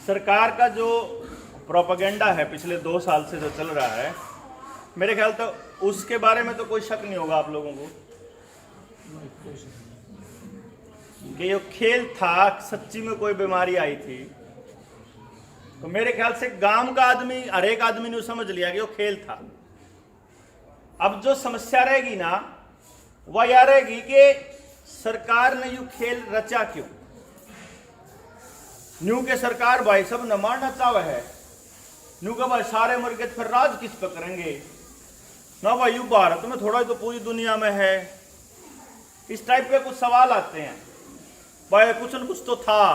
सरकार का जो प्रोपेगेंडा है पिछले 2 साल से जो चल रहा है, मेरे ख्याल तो उसके बारे में तो कोई शक नहीं होगा आप लोगों को कि ये खेल था, सच्ची में कोई बीमारी आई थी। तो मेरे ख्याल से गांव का आदमी, हर एक आदमी ने समझ लिया कि वो खेल था। अब जो समस्या रहेगी ना, वह यह रहेगी कि सरकार ने यू खेल रचा क्यों। न्यू के सरकार भाई सब न मारना चाहे है, न्यू का भाई सारे मर गए फिर राज किस पे करेंगे ना भाई। यू भारत में थोड़ा तो पूरी दुनिया में है। इस टाइप के कुछ सवाल आते हैं भाई। कुछ न कुछ तो था,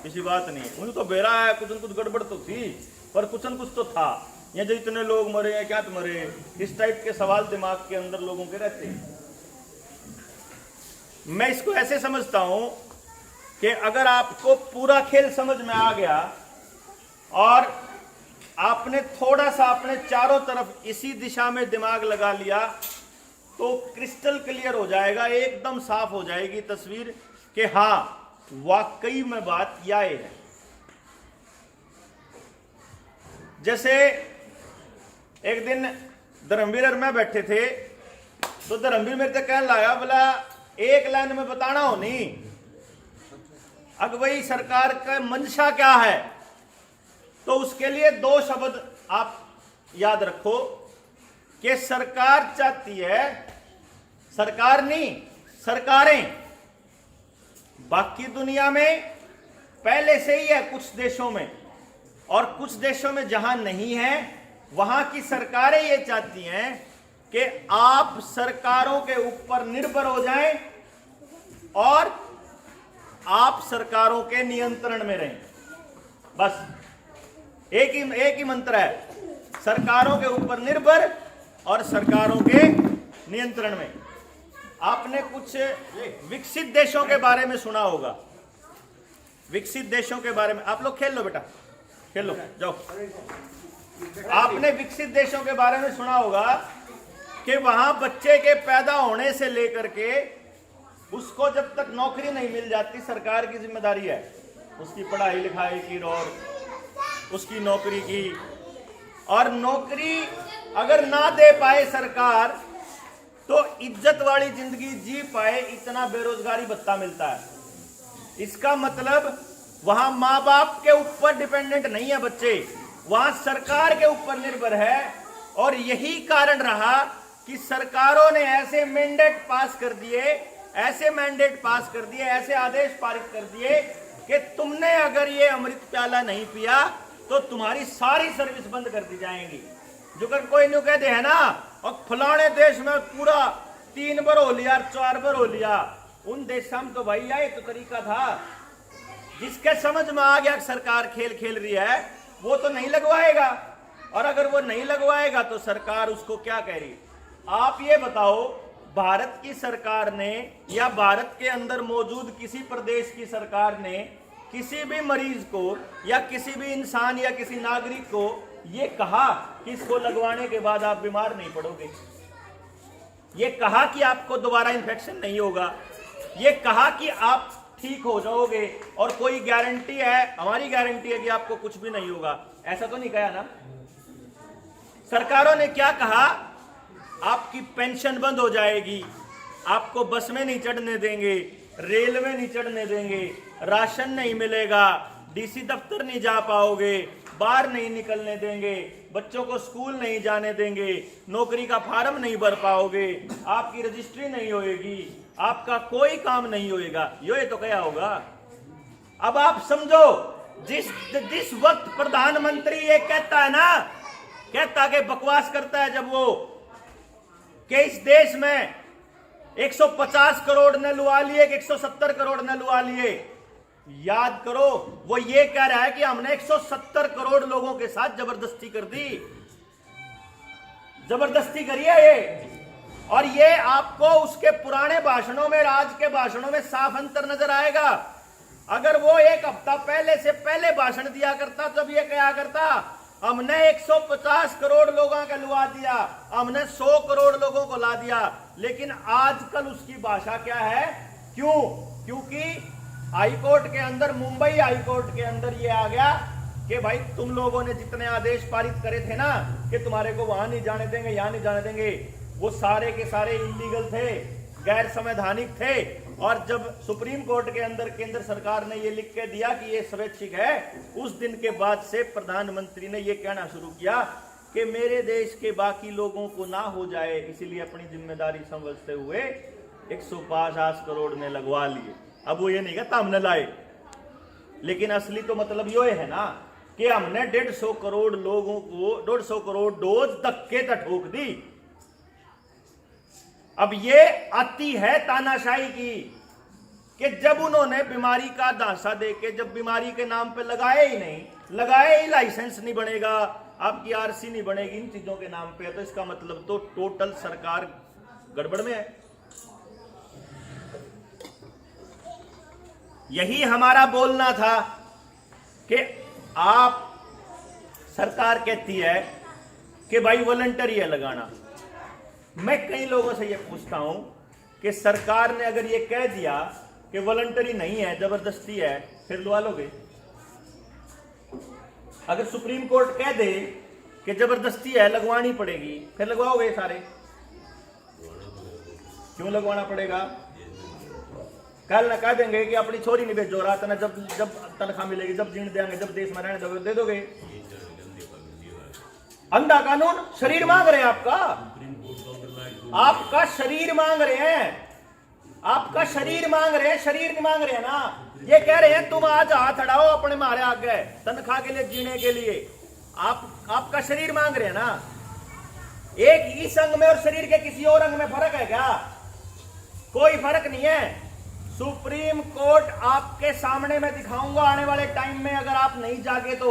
किसी बात नहीं, उन्हें तो बेरा है, कुछ न कुछ गड़बड़ तो थी, पर कुछ न कुछ तो था। ये जो इतने लोग मरे हैं, क्या तो मरे, इस टाइप के सवाल दिमाग के अंदर लोगों के रहते हैं। मैं इसको ऐसे समझता हूं कि अगर आपको पूरा खेल समझ में आ गया और आपने थोड़ा सा अपने चारों तरफ इसी दिशा में दिमाग लगा लिया, तो क्रिस्टल क्लियर हो जाएगा, एकदम साफ हो जाएगी तस्वीर कि हाँ वाकई में बात यह है। जैसे एक दिन धर्मवीर और मैं बैठे थे, तो धर्मवीर मेरे से कहने लगा, बोला एक लाइन में बताना हो नहीं अगवई सरकार का मंशा क्या है। तो उसके लिए 2 शब्द आप याद रखो कि सरकार चाहती है, सरकार नहीं सरकारें। बाकी दुनिया में पहले से ही है कुछ देशों में, और कुछ देशों में जहां नहीं है वहां की सरकारें ये चाहती हैं कि आप सरकारों के ऊपर निर्भर हो जाएं और आप सरकारों के नियंत्रण में रहें। बस एक ही मंत्र है, सरकारों के ऊपर निर्भर और सरकारों के नियंत्रण में। आपने कुछ विकसित देशों के बारे में सुना होगा। विकसित देशों के बारे में आप लोग खेल लो बेटा, खेल लो, जाओ। आपने विकसित देशों के बारे में सुना होगा कि वहां बच्चे के पैदा होने से लेकर के उसको जब तक नौकरी नहीं मिल जाती, सरकार की जिम्मेदारी है उसकी पढ़ाई लिखाई की और उसकी नौकरी की। और नौकरी अगर ना दे पाए सरकार, तो इज्जत वाली जिंदगी जी पाए, इतना बेरोजगारी भत्ता मिलता है। इसका मतलब वहां माँ बाप के ऊपर डिपेंडेंट नहीं है बच्चे, वहां सरकार के ऊपर निर्भर है। और यही कारण रहा कि सरकारों ने ऐसे मैंडेट पास कर दिए, ऐसे आदेश पारित कर दिए कि तुमने अगर ये अमृत प्याला नहीं पिया तो तुम्हारी सारी सर्विस बंद कर दी जाएंगी। जो कर कोई नहीं कहते है ना, और फलाने देश में पूरा 3 बार हो लिया, 4 बार हो लिया, उन देशों में तो भैया ये तो तरीका था। जिसके समझ में आ गया कि सरकार खेल खेल रही है, वो तो नहीं लगवाएगा। और अगर वो नहीं लगवाएगा तो सरकार उसको क्या कह रही। आप ये बताओ, भारत की सरकार ने या भारत के अंदर मौजूद किसी प्रदेश की सरकार ने किसी भी मरीज को या किसी भी इंसान या किसी नागरिक को ये कहा कि इसको लगवाने के बाद आप बीमार नहीं पड़ोगे, ये कहा कि आपको दोबारा इंफेक्शन नहीं होगा, ये कहा कि आप ठीक हो जाओगे और कोई गारंटी है, हमारी गारंटी है कि आपको कुछ भी नहीं होगा, ऐसा तो नहीं कहा ना। सरकारों ने क्या कहा, आपकी पेंशन बंद हो जाएगी, आपको बस में नहीं चढ़ने देंगे, रेल में नहीं चढ़ने देंगे, राशन नहीं मिलेगा, डीसी दफ्तर नहीं जा पाओगे, बाहर नहीं निकलने देंगे, बच्चों को स्कूल नहीं जाने देंगे, नौकरी का फार्म नहीं भर पाओगे, आपकी रजिस्ट्री नहीं होएगी, आपका कोई काम नहीं होएगा। ये तो क्या होगा। अब आप समझो, जिस वक्त प्रधानमंत्री ये कहता है ना, कहता कि बकवास करता है जब वो कि इस देश में 150 करोड़ ने लुआ लिए कि 170 करोड़ ने लुआ लिए, याद करो वो ये कह रहा है कि हमने 170 करोड़ लोगों के साथ जबरदस्ती कर दी, जबरदस्ती करी है ये। और ये आपको उसके पुराने भाषणों में, आज के भाषणों में साफ अंतर नजर आएगा। अगर वो 1 हफ्ता पहले से पहले भाषण दिया करता, तब ये कहा करता हमने 150 करोड़ लोगों का लुआ दिया, हमने 100 करोड़ लोगों को ला दिया। लेकिन आजकल उसकी भाषा क्या है, क्यों? क्योंकि हाईकोर्ट के अंदर, मुंबई हाईकोर्ट के अंदर ये आ गया कि भाई तुम लोगों ने जितने आदेश पारित करे थे ना कि तुम्हारे को वहां नहीं जाने देंगे, यहां नहीं जाने देंगे, वो सारे के सारे इलीगल थे, गैर संवैधानिक थे। और जब सुप्रीम कोर्ट के अंदर केंद्र सरकार ने ये लिख के दिया कि ये स्वैच्छिक है, उस दिन के बाद से प्रधानमंत्री ने ये कहना शुरू किया कि मेरे देश के बाकी लोगों को ना हो जाए, इसलिए अपनी जिम्मेदारी समझते हुए 150 करोड़ ने लगवा लिए। अब वो ये नहीं कहता हमने लाए, लेकिन असली तो मतलब यो है ना कि हमने 150 करोड़ लोगों को 150 करोड़ डोज धक्के तक ठोक दी। अब ये आती है तानाशाही की कि जब उन्होंने बीमारी का दांसा देके, जब बीमारी के नाम पे लगाए ही नहीं, लगाए ही लाइसेंस नहीं बनेगा, आपकी आरसी नहीं बनेगी इन चीजों के नाम पे, तो इसका मतलब तो टोटल सरकार गड़बड़ में है। यही हमारा बोलना था कि आप, सरकार कहती है कि भाई वॉलंटरी है लगाना। मैं कई लोगों से ये पूछता हूं कि सरकार ने अगर ये कह दिया कि वॉलंटरी नहीं है, जबरदस्ती है, फिर लगा लोगे? अगर सुप्रीम कोर्ट कह दे कि जबरदस्ती है, लगवानी पड़ेगी, फिर लगवाओगे सारे? क्यों लगवाना पड़ेगा? कल ना कह देंगे कि अपनी छोरी नहीं भेजो रात ना, जब जब तनख्वाह मिलेगी, जब जीण देंगे, जब देश में रहने दोगे, दे दोगे। अंधा कानून शरीर मांग रहे हैं आपका, आपका शरीर मांग रहे हैं, आपका शरीर मांग रहे हैं, शरीर नहीं मांग रहे हैं ना। ये कह रहे हैं तुम आज हाथ अड़ाओ अपने मारे आगे तनख्वाह के लिए, जीने के लिए। आपका शरीर मांग रहे हैं ना। एक ही संघ में और शरीर के किसी और अंग में फर्क है क्या? कोई फर्क नहीं है। सुप्रीम कोर्ट आपके सामने मैं दिखाऊंगा आने वाले टाइम में, अगर आप नहीं जागे तो।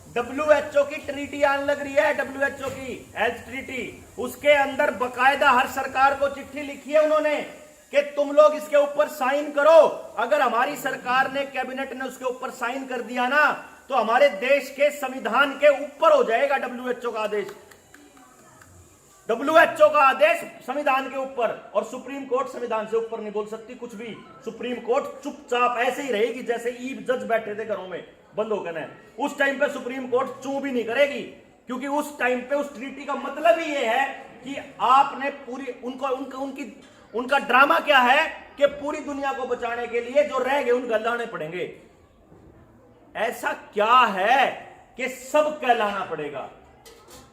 WHO की ट्रीटी आने लग रही है, WHO की हेल्थ ट्रीटी, उसके अंदर बकायदा हर सरकार को चिट्ठी लिखी है उन्होंने कि तुम लोग इसके ऊपर साइन करो। अगर हमारी सरकार ने, कैबिनेट ने उसके ऊपर साइन कर दिया ना, तो हमारे देश के संविधान के ऊपर हो जाएगा WHO का आदेश। WHO का आदेश संविधान के ऊपर, और सुप्रीम कोर्ट संविधान से ऊपर नहीं बोल सकती कुछ भी। सुप्रीम कोर्ट चुपचाप ऐसे ही रहेगी जैसे ईब जज बैठे थे घरों में बंद होकर। उस टाइम पे सुप्रीम कोर्ट चू भी नहीं करेगी, क्योंकि उस टाइम पे उस ट्रीटी का मतलब ही ये है कि आपने पूरी उनका ड्रामा क्या है कि पूरी दुनिया को बचाने के लिए जो रह गए उनको लाने पड़ेंगे। ऐसा क्या है कि सब कहलाना पड़ेगा?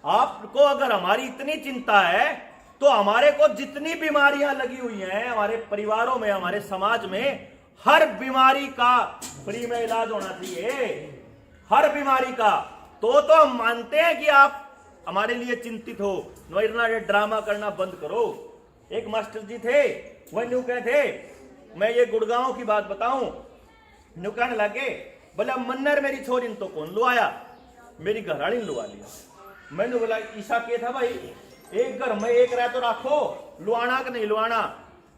आपको अगर हमारी इतनी चिंता है तो हमारे को जितनी बीमारियां लगी हुई हैं हमारे परिवारों में, हमारे समाज में, हर बीमारी का फ्री में इलाज होना चाहिए, हर बीमारी का। तो हम मानते हैं कि आप हमारे लिए चिंतित हो। नोइरना ये ड्रामा करना बंद करो। एक मास्टर जी थे, वह न्यू कहते, मैं ये गुड़गांव की बात बताऊं, न्यू कहने लगे, बोला मन्नर मेरी छोरी तो कौन लुआया, मेरी घरवाली ने लुआ लिया। मैंने बोला ईसा के था भाई, एक घर में एक रह तो रखो, लुआना कि नहीं लुआना?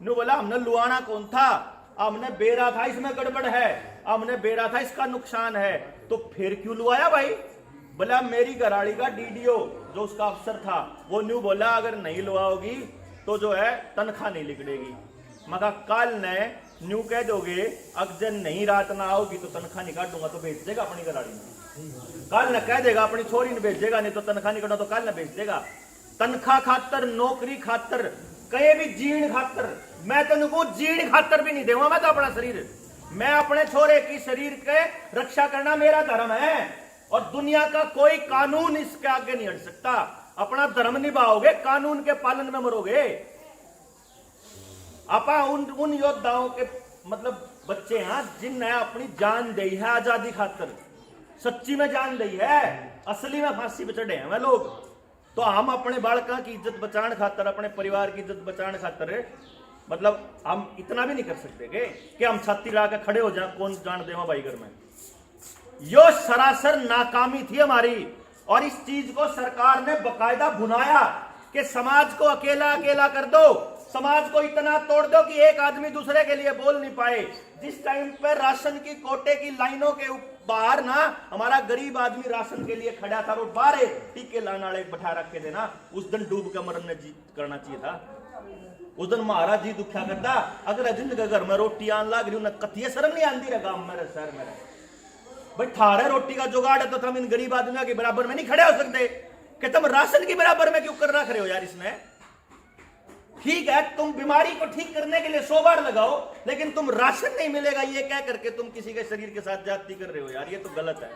न्यू बोला हमने लुआना कौन था, हमने बेरा था, इसमें गड़बड़ है, हमने बेरा था, इसका नुकसान है, तो फिर क्यों लुआया भाई? बोला मेरी घरवाली का DDO जो उसका अफसर था, वो न्यू बोला अगर नहीं लुआओगी तो जो है तनख्वाह नहीं लिखड़ेगी। मगर कल ने न्यू कह दोगे अगर नहीं रात ना आओगी तो तनख्वाह नहीं काटूंगा, तो भेज देगा अपनी घरवाली में। कल न कह देगा अपनी छोरी ने भेज देगा, नहीं तो तनख्वाह नहीं काटना तो कल न भेज देगा। तनख्वाह खातर, नौकरी खातर, कहीं भी जीण खातर, मैं तुमको जीण खातर भी नहीं दूंगा। मैं तो अपना शरीर, मैं अपने छोरे की शरीर के रक्षा करना मेरा धर्म है, और दुनिया का कोई कानून इसके आगे नहीं हट सकता। अपना धर्म निभाओगे, कानून के पालन में मरोगे। आपा उन योद्धाओं के मतलब बच्चे हैं जिनने अपनी जान दी है आजादी खातर, सच्ची में जान दी है, असली में फांसी पे चढ़े हैं वे लोग। तो हम अपने बालका की इज्जत बचाने खातर, अपने परिवार की इज्जत बचाने खातर, मतलब हम इतना भी नहीं कर सकते कि हम छाती ला के खड़े हो जाए, कौन जान देवा भाई घर में। यो सरासर नाकामी थी हमारी, और इस चीज को सरकार ने बकायदा भुनाया कि समाज को अकेला अकेला कर दो, समाज को इतना तोड़ दो कि एक आदमी दूसरे के लिए बोल नहीं पाए। जिस टाइम पर राशन की कोटे की लाइनों के बाहर ना हमारा गरीब आदमी राशन के लिए खड़ा था, और बारे टीके लाने वाले बैठा रखे थे ना, उस दिन डूब के मरने जी करना चाहिए था। उस दिन महाराज जी दुखा करता, अगर जिंदगी घर में रोटी आन लग रही उन्हें कथिया शर्म नहीं आती रहा गांव मेरे शहर में। भाई थारे रोटी का जुगाड़ है तो तुम इन गरीब आदमियों के बराबर में नहीं खड़े हो सकते कि तुम राशन के बराबर में क्यों कर रख रहे हो यार इसमें। ठीक है, तुम बीमारी को ठीक करने के लिए 100 बार लगाओ, लेकिन तुम राशन नहीं मिलेगा ये कह करके तुम किसी के शरीर के साथ जाति कर रहे हो यार, ये तो गलत है।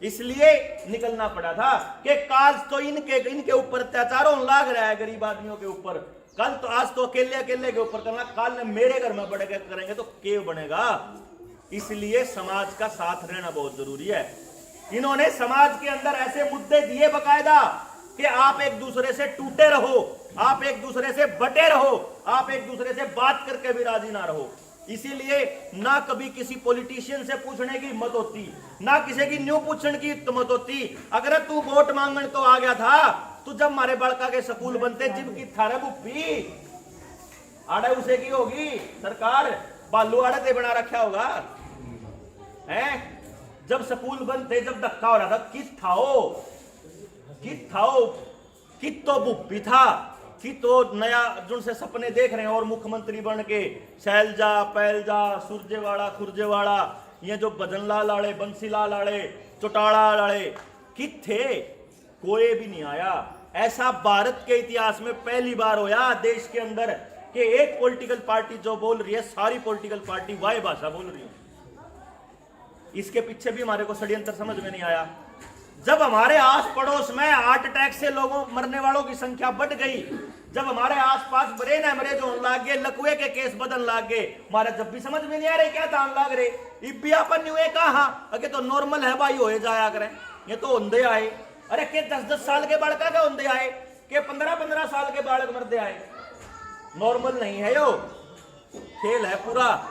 इसलिए निकलना पड़ा था कि काल तो इनके ऊपर अत्याचार होने लग रहा है गरीब आदमियों के ऊपर। कल तो आज तो अकेले के ऊपर करना, काल में मेरे घर में बढ़ के करेंगे तो केव बनेगा। इसलिए समाज का साथ रहना बहुत जरूरी है। इन्होंने समाज के अंदर ऐसे मुद्दे दिए बकायदा कि आप एक दूसरे से टूटे रहो, आप एक दूसरे से बटे रहो, आप एक दूसरे से बात करके भी राजी ना रहो। इसीलिए ना कभी किसी पॉलिटिशियन से पूछने की हिम्मत होती, ना किसी की न्यू पूछने की हिम्मत होती। अगर तू वोट मांगने तो आ गया था, तू जब हमारे बड़का के स्कूल बनते जिम की थारे बुप्पी आड़े उसे की होगी सरकार, बालू आड़े ते बना रखा होगा है। जब स्कूल बनते, जब धक्का हो रहा था, कित थाओ कित तो बुप्पी था, कि तो नया जो से सपने देख रहे हैं और मुख्यमंत्री बन के शैलजा पैलजा सुरजेवाड़ा खुरजेवाड़ा, ये जो भजनलाल आड़े बंसीलाल आड़े चौटाला आड़े कित थे, कोई भी नहीं आया। ऐसा भारत के इतिहास में पहली बार होया देश के अंदर कि एक पॉलिटिकल पार्टी जो बोल रही है, सारी पॉलिटिकल पार्टी वाई भाषा बोल रही है। इसके पीछे भी हमारे को षड्यंत्र समझ में नहीं आया। जब हमारे आस पड़ोस में हार्ट अटैक से लोगों मरने वालों की संख्या बढ़ गई, जब हमारे आसपास ब्रेन हेमरेज होने लग गए, लकवे के केस बदल लग गए, हमारा जब भी समझ में नहीं आ रहे क्या दान लाग रहे। इबियापन हुए कहा अगे तो नॉर्मल है भाई, हो जाया करें, ये तो औंधे आए। अरे के 10-10 साल के बालका के औंधे आए, के 15-15 साल के बालक मरते आए। नॉर्मल नहीं है यो, खेल है पूरा।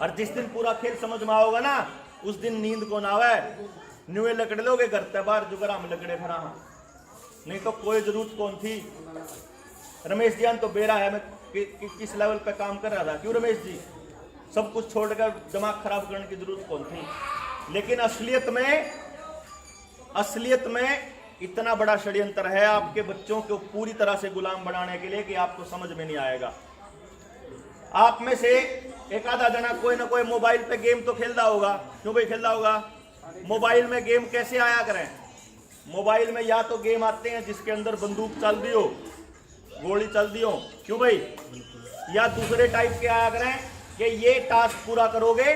और जिस दिन पूरा खेल समझ में आओगा ना, उस दिन नींद को ना आवे। न्यूए लकड़े लोगे घर ते बाहर जुगरा हम लकड़े फरा, नहीं तो कोई जरूरत कौन थी। रमेश जी तो बेरा है, मैं किस लेवल पे काम कर रहा था। क्यों रमेश जी, सब कुछ छोड़कर दिमाग खराब करने की जरूरत कौन थी। लेकिन असलियत में इतना बड़ा षड्यंत्र है आपके बच्चों को पूरी तरह से गुलाम बनाने के लिए कि आपको समझ में नहीं आएगा। आप में से एक आधा जना कोई ना कोई मोबाइल पे गेम तो खेलता होगा। क्यों भाई खेलता होगा? मोबाइल में गेम कैसे आया करें? मोबाइल में या तो गेम आते हैं जिसके अंदर बंदूक चल दी हो, गोली चल दी हो, क्यों भाई, या दूसरे टाइप के आया करें कि ये टास्क पूरा करोगे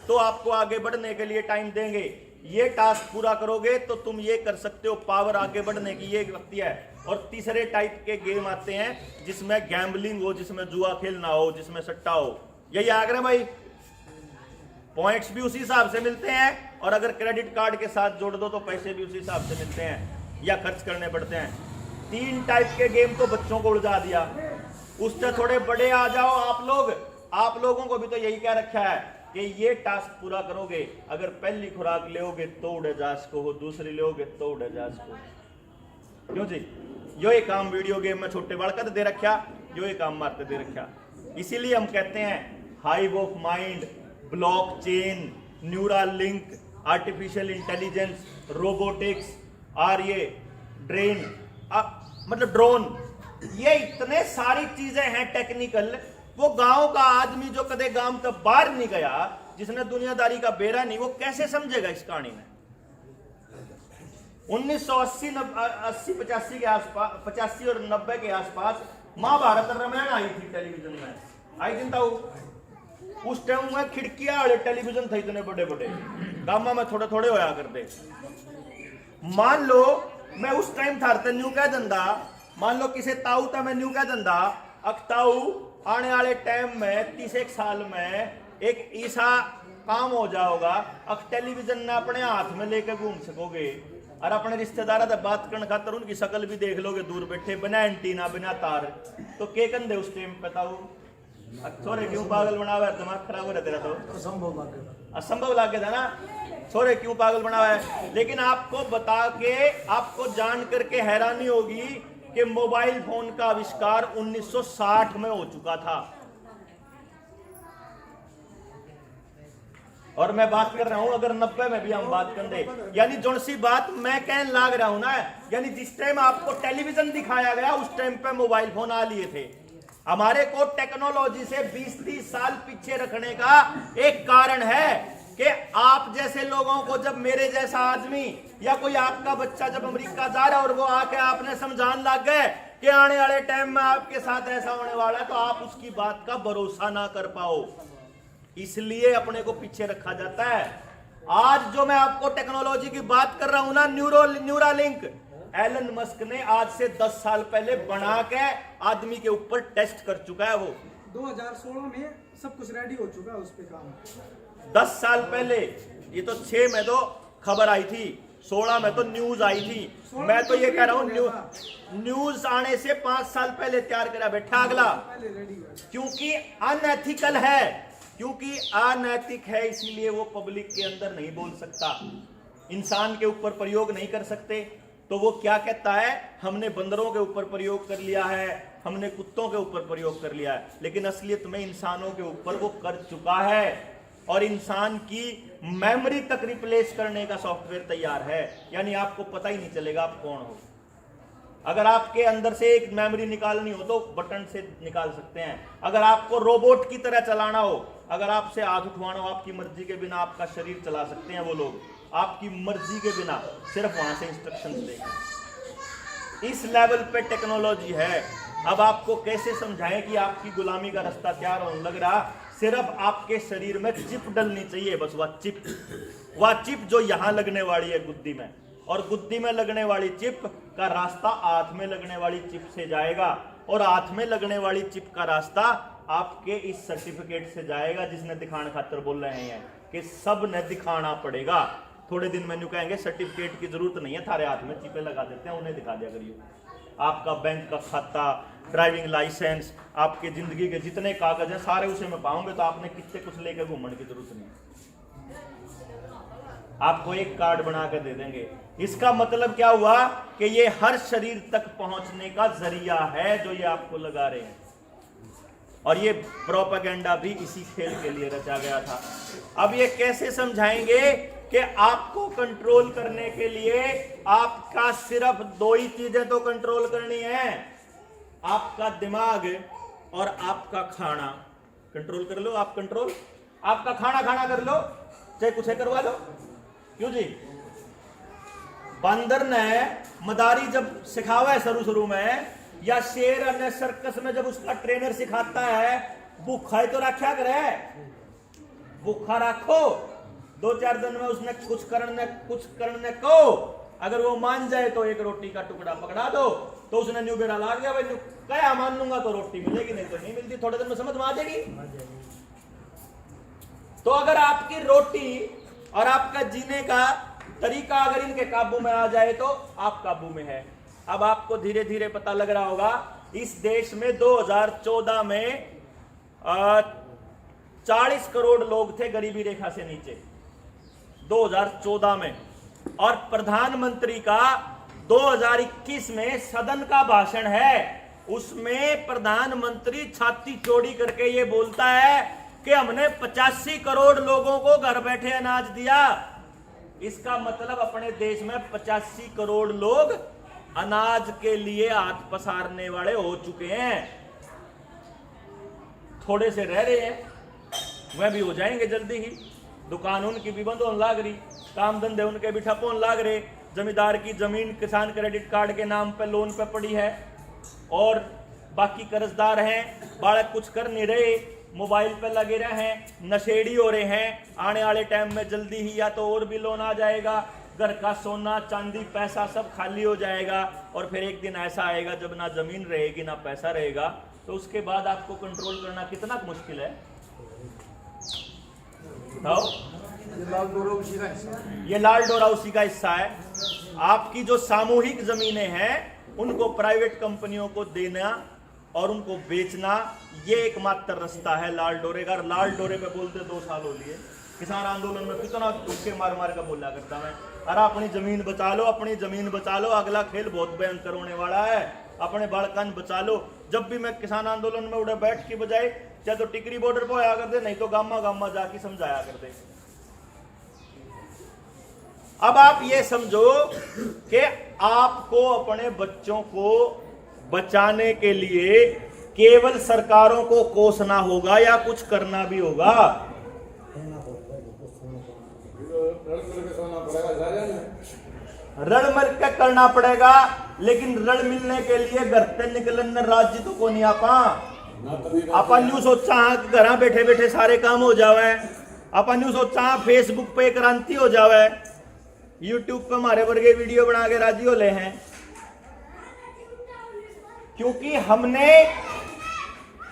तो आपको आगे बढ़ने के लिए टाइम देंगे, ये टास्क पूरा करोगे तो तुम ये कर सकते हो, पावर आगे बढ़ने की ये लगती है। और तीसरे टाइप के गेम आते हैं जिसमें गैम्बलिंग हो, जिसमें जुआ खेलना हो, जिसमें सट्टा हो। यही आ गए भाई, पॉइंट्स भी उसी हिसाब से मिलते हैं और अगर क्रेडिट कार्ड के साथ जोड़ दो तो पैसे भी उसी हिसाब से मिलते हैं या खर्च करने पड़ते हैं। 3 टाइप के गेम तो बच्चों को उलझा दिया। उससे थोड़े बड़े आ जाओ आप लोगों को भी तो यही कह रखा है कि ये टास्क पूरा करोगे, अगर पहली खुराक लोगे तो उड़े जास को हो, दूसरी लोगे तो उड़े जास को। क्यों जी, यो ये काम वीडियो गेम में छोटे बालक दे रखा, यो ये काम मारते दे रखा। इसीलिए हम कहते हैं hive of mind, blockchain, neural link, artificial intelligence, robotics और ये ड्रोन, ये इतने सारी चीजें हैं टेक्निकल। वो गांव का आदमी जो कदे गांव तक बाहर नहीं गया, जिसने दुनियादारी का बेरा नहीं, वो कैसे समझेगा इस कहानी में। 1980-85 के आसपास, 85 और 90 के आसपास महाभारत रामायण आई थी टेलीविजन में, आई दिन था। उस टाइम में खिड़कियां वाले टेलीविजन थे इतने बड़े बड़े, गामा में थोड़े थोड़े होया करते। मान लो मैं उस टाइम था न्यू कह दंदा, मान लो किसे ताऊ था मैं न्यू कह दंदा, अक्ताऊ आने वाले टाइम में 30 साल में एक ऐसा काम हो जाओगा, अब टेलीविजन ने अपने हाथ में लेके घूम सकोगे और अपने रिश्तेदार से बात करने खातर उनकी शक्ल भी देख लोगे दूर बैठे, बिना एंटीना बिना तार। तो के कंधे उस टाइम पे ताऊ छोरे क्यों पागल बना हुआ है, दिमाग खराब हो रहा तेरा तो असंभव लागे था ना, छोरे क्यों पागल बना हुआ है। लेकिन आपको बता के, आपको जान करके हैरानी होगी कि मोबाइल फोन का आविष्कार 1960 में हो चुका था। और मैं बात कर रहा हूं अगर 90 में भी हम बात कर दे, यानी जो सी बात मैं कहने लाग रहा हूं ना, यानी जिस टाइम आपको टेलीविजन दिखाया गया उस टाइम पे मोबाइल फोन आ लिए थे। हमारे को टेक्नोलॉजी से 20-30 साल पीछे रखने का एक कारण है कि आप जैसे लोगों को, जब मेरे जैसा आदमी या कोई आपका बच्चा जब अमेरिका जा रहा है और वो आके आपने समझाने लग गए कि आने वाले टाइम में आपके साथ ऐसा होने वाला है, तो आप उसकी बात का भरोसा ना कर पाओ, इसलिए अपने को पीछे रखा जाता है। आज जो मैं आपको टेक्नोलॉजी की बात कर रहा हूं ना, न्यूरालिंक, एलन मस्क ने आज से 10 साल पहले बना के आदमी के ऊपर टेस्ट कर चुका है। वो 2016 में सब कुछ रेडी हो चुका है उस पे काम। 10 साल पहले, ये तो 6 में तो खबर आई थी, 16 में तो न्यूज आई थी। मैं तो ये कह रहा हूं न्यूज आने से 5 साल पहले तैयार करा बैठा अगला, क्योंकि अनएथिकल है, क्योंकि अनैतिक है, इसीलिए वो पब्लिक के अंदर नहीं बोल सकता, इंसान के ऊपर प्रयोग नहीं कर सकते। तो वो क्या कहता है, हमने बंदरों के ऊपर प्रयोग कर लिया है, हमने कुत्तों के ऊपर प्रयोग कर लिया है, लेकिन असलियत में इंसानों के ऊपर वो कर चुका है और इंसान की मेमोरी तक रिप्लेस करने का सॉफ्टवेयर तैयार है। यानी आपको पता ही नहीं चलेगा आप कौन हो। अगर आपके अंदर से एक मेमोरी निकालनी हो तो बटन से निकाल सकते हैं। अगर आपको रोबोट की तरह चलाना हो, अगर आपसे हाथ उठवाना हो, आपकी मर्जी के बिना आपका शरीर चला सकते हैं वो लोग, आपकी मर्जी के बिना, सिर्फ वहां से इंस्ट्रक्शंस देंगे। इस लेवल पे टेक्नोलॉजी है। अब आपको कैसे समझाएं कि आपकी गुलामी का रास्ता तैयार होने लग रहा, सिर्फ आपके शरीर में चिप डलनी चाहिए, बस वह चिप जो यहां लगने वाली है गुद्दी में, और गुद्दी में लगने वाली चिप का रास्ता हाथ में लगने वाली चिप से जाएगा, और हाथ में लगने वाली चिप का रास्ता आपके इस सर्टिफिकेट से जाएगा, जिसने दिखाने खातर बोल रहे हैं कि सब ने दिखाना पड़ेगा। थोड़े दिन में न्यू कहेंगे सर्टिफिकेट की जरूरत नहीं है, थारे हाथ में चिपे लगा देते हैं, उन्हें दिखा दिया करिए। आपका बैंक का खाता, ड्राइविंग लाइसेंस, आपकी जिंदगी के जितने कागज हैं सारे उसे में पाऊंगे, तो आपने कितने कुछ लेके घूमने की जरूरत नहीं, आपको एक कार्ड बना के दे देंगे। इसका मतलब क्या हुआ कि ये हर शरीर तक पहुंचने का जरिया है जो ये आपको लगा रहे हैं, और ये प्रोपेगेंडा भी इसी खेल के लिए रचा गया था। अब ये कैसे समझाएंगे कि आपको कंट्रोल करने के लिए आपका सिर्फ 2 ही चीजें तो कंट्रोल करनी है, आपका दिमाग और आपका खाना। कंट्रोल कर लो आप, कंट्रोल आपका खाना कर लो, चाहे कुछ करवा लो। क्यों जी? बंदर ने मदारी जब सिखावा है शुरू में, या शेर ने सर्कस में जब उसका ट्रेनर सिखाता है, भूखा ही तो रखा करे, भूखा रखो, 2-4 दिन में उसने कुछ करने को अगर वो मान जाए तो एक रोटी का टुकड़ा पकड़ा दो, तो उसने न्यू बेड़ा ला गया, भाई क्या मान लूंगा तो रोटी मिलेगी, नहीं तो नहीं मिलती, थोड़े दिन में समझ में आ जाएगी। तो अगर आपकी रोटी और आपका जीने का तरीका अगर इनके काबू में आ जाए तो आप काबू में है। अब आपको धीरे धीरे पता लग रहा होगा, इस देश में 2014 में 40 करोड़ लोग थे गरीबी रेखा से नीचे, 2014 में, और प्रधानमंत्री का 2021 में सदन का भाषण है, उसमें प्रधानमंत्री छाती चौड़ी करके ये बोलता है कि हमने 85 करोड़ लोगों को घर बैठे अनाज दिया। इसका मतलब अपने देश में 85 करोड़ लोग अनाज के लिए हाथ पसारने वाले हो चुके हैं। थोड़े से रह रहे हैं, वह भी हो जाएंगे जल्दी ही। दुकान उनकी भी बंद होने लाग रही, काम धंधे उनके भी ठप होने लाग रहे, जमींदार की जमीन किसान क्रेडिट कार्ड के नाम पे लोन पे पड़ी है, और बाकी कर्जदार हैं, बालक कुछ कर नहीं रहे, मोबाइल पे लगे रहे हैं, नशेड़ी हो रहे हैं। आने वाले टाइम में जल्दी ही या तो और भी लोन आ जाएगा, घर का सोना चांदी पैसा सब खाली हो जाएगा, और फिर एक दिन ऐसा आएगा जब ना जमीन रहेगी ना पैसा रहेगा, तो उसके बाद आपको कंट्रोल करना कितना मुश्किल है। ये लाल डोरा उसी का हिस्सा है। आपकी जो सामूहिक जमीनें हैं उनको प्राइवेट कंपनियों को देना और उनको बेचना, ये एकमात्र रास्ता है लाल डोरे का। लाल डोरे पे बोलते 2 साल हो लिए, किसान आंदोलन में कितना तुक्के मार मार का बोला करता मैं, अरे अपनी जमीन बचा लो, अपनी जमीन बचा लो, अगला खेल बहुत भयंकर होने वाला है, अपने बालकान बचा लो। जब भी मैं किसान आंदोलन में उड़े बैठ की बजाय चाहे तो टिकरी बॉर्डर पर आया करते, नहीं तो गामा गामा जाके समझाया करते। अब आप ये समझो कि आपको अपने बच्चों को बचाने के लिए केवल सरकारों को कोसना होगा या कुछ करना भी होगा। रल मिल के करना पड़ेगा, लेकिन रल मिलने के लिए घर से निकलने राज्य तो को नहीं अपन न्यू सोचा कि घर बैठे बैठे सारे काम हो जावे। अपन न्यू सोचा फेसबुक पे क्रांति हो जावे, यूट्यूब पे हमारे वर्गे वीडियो बना के राजी हो ले हैं, क्योंकि हमने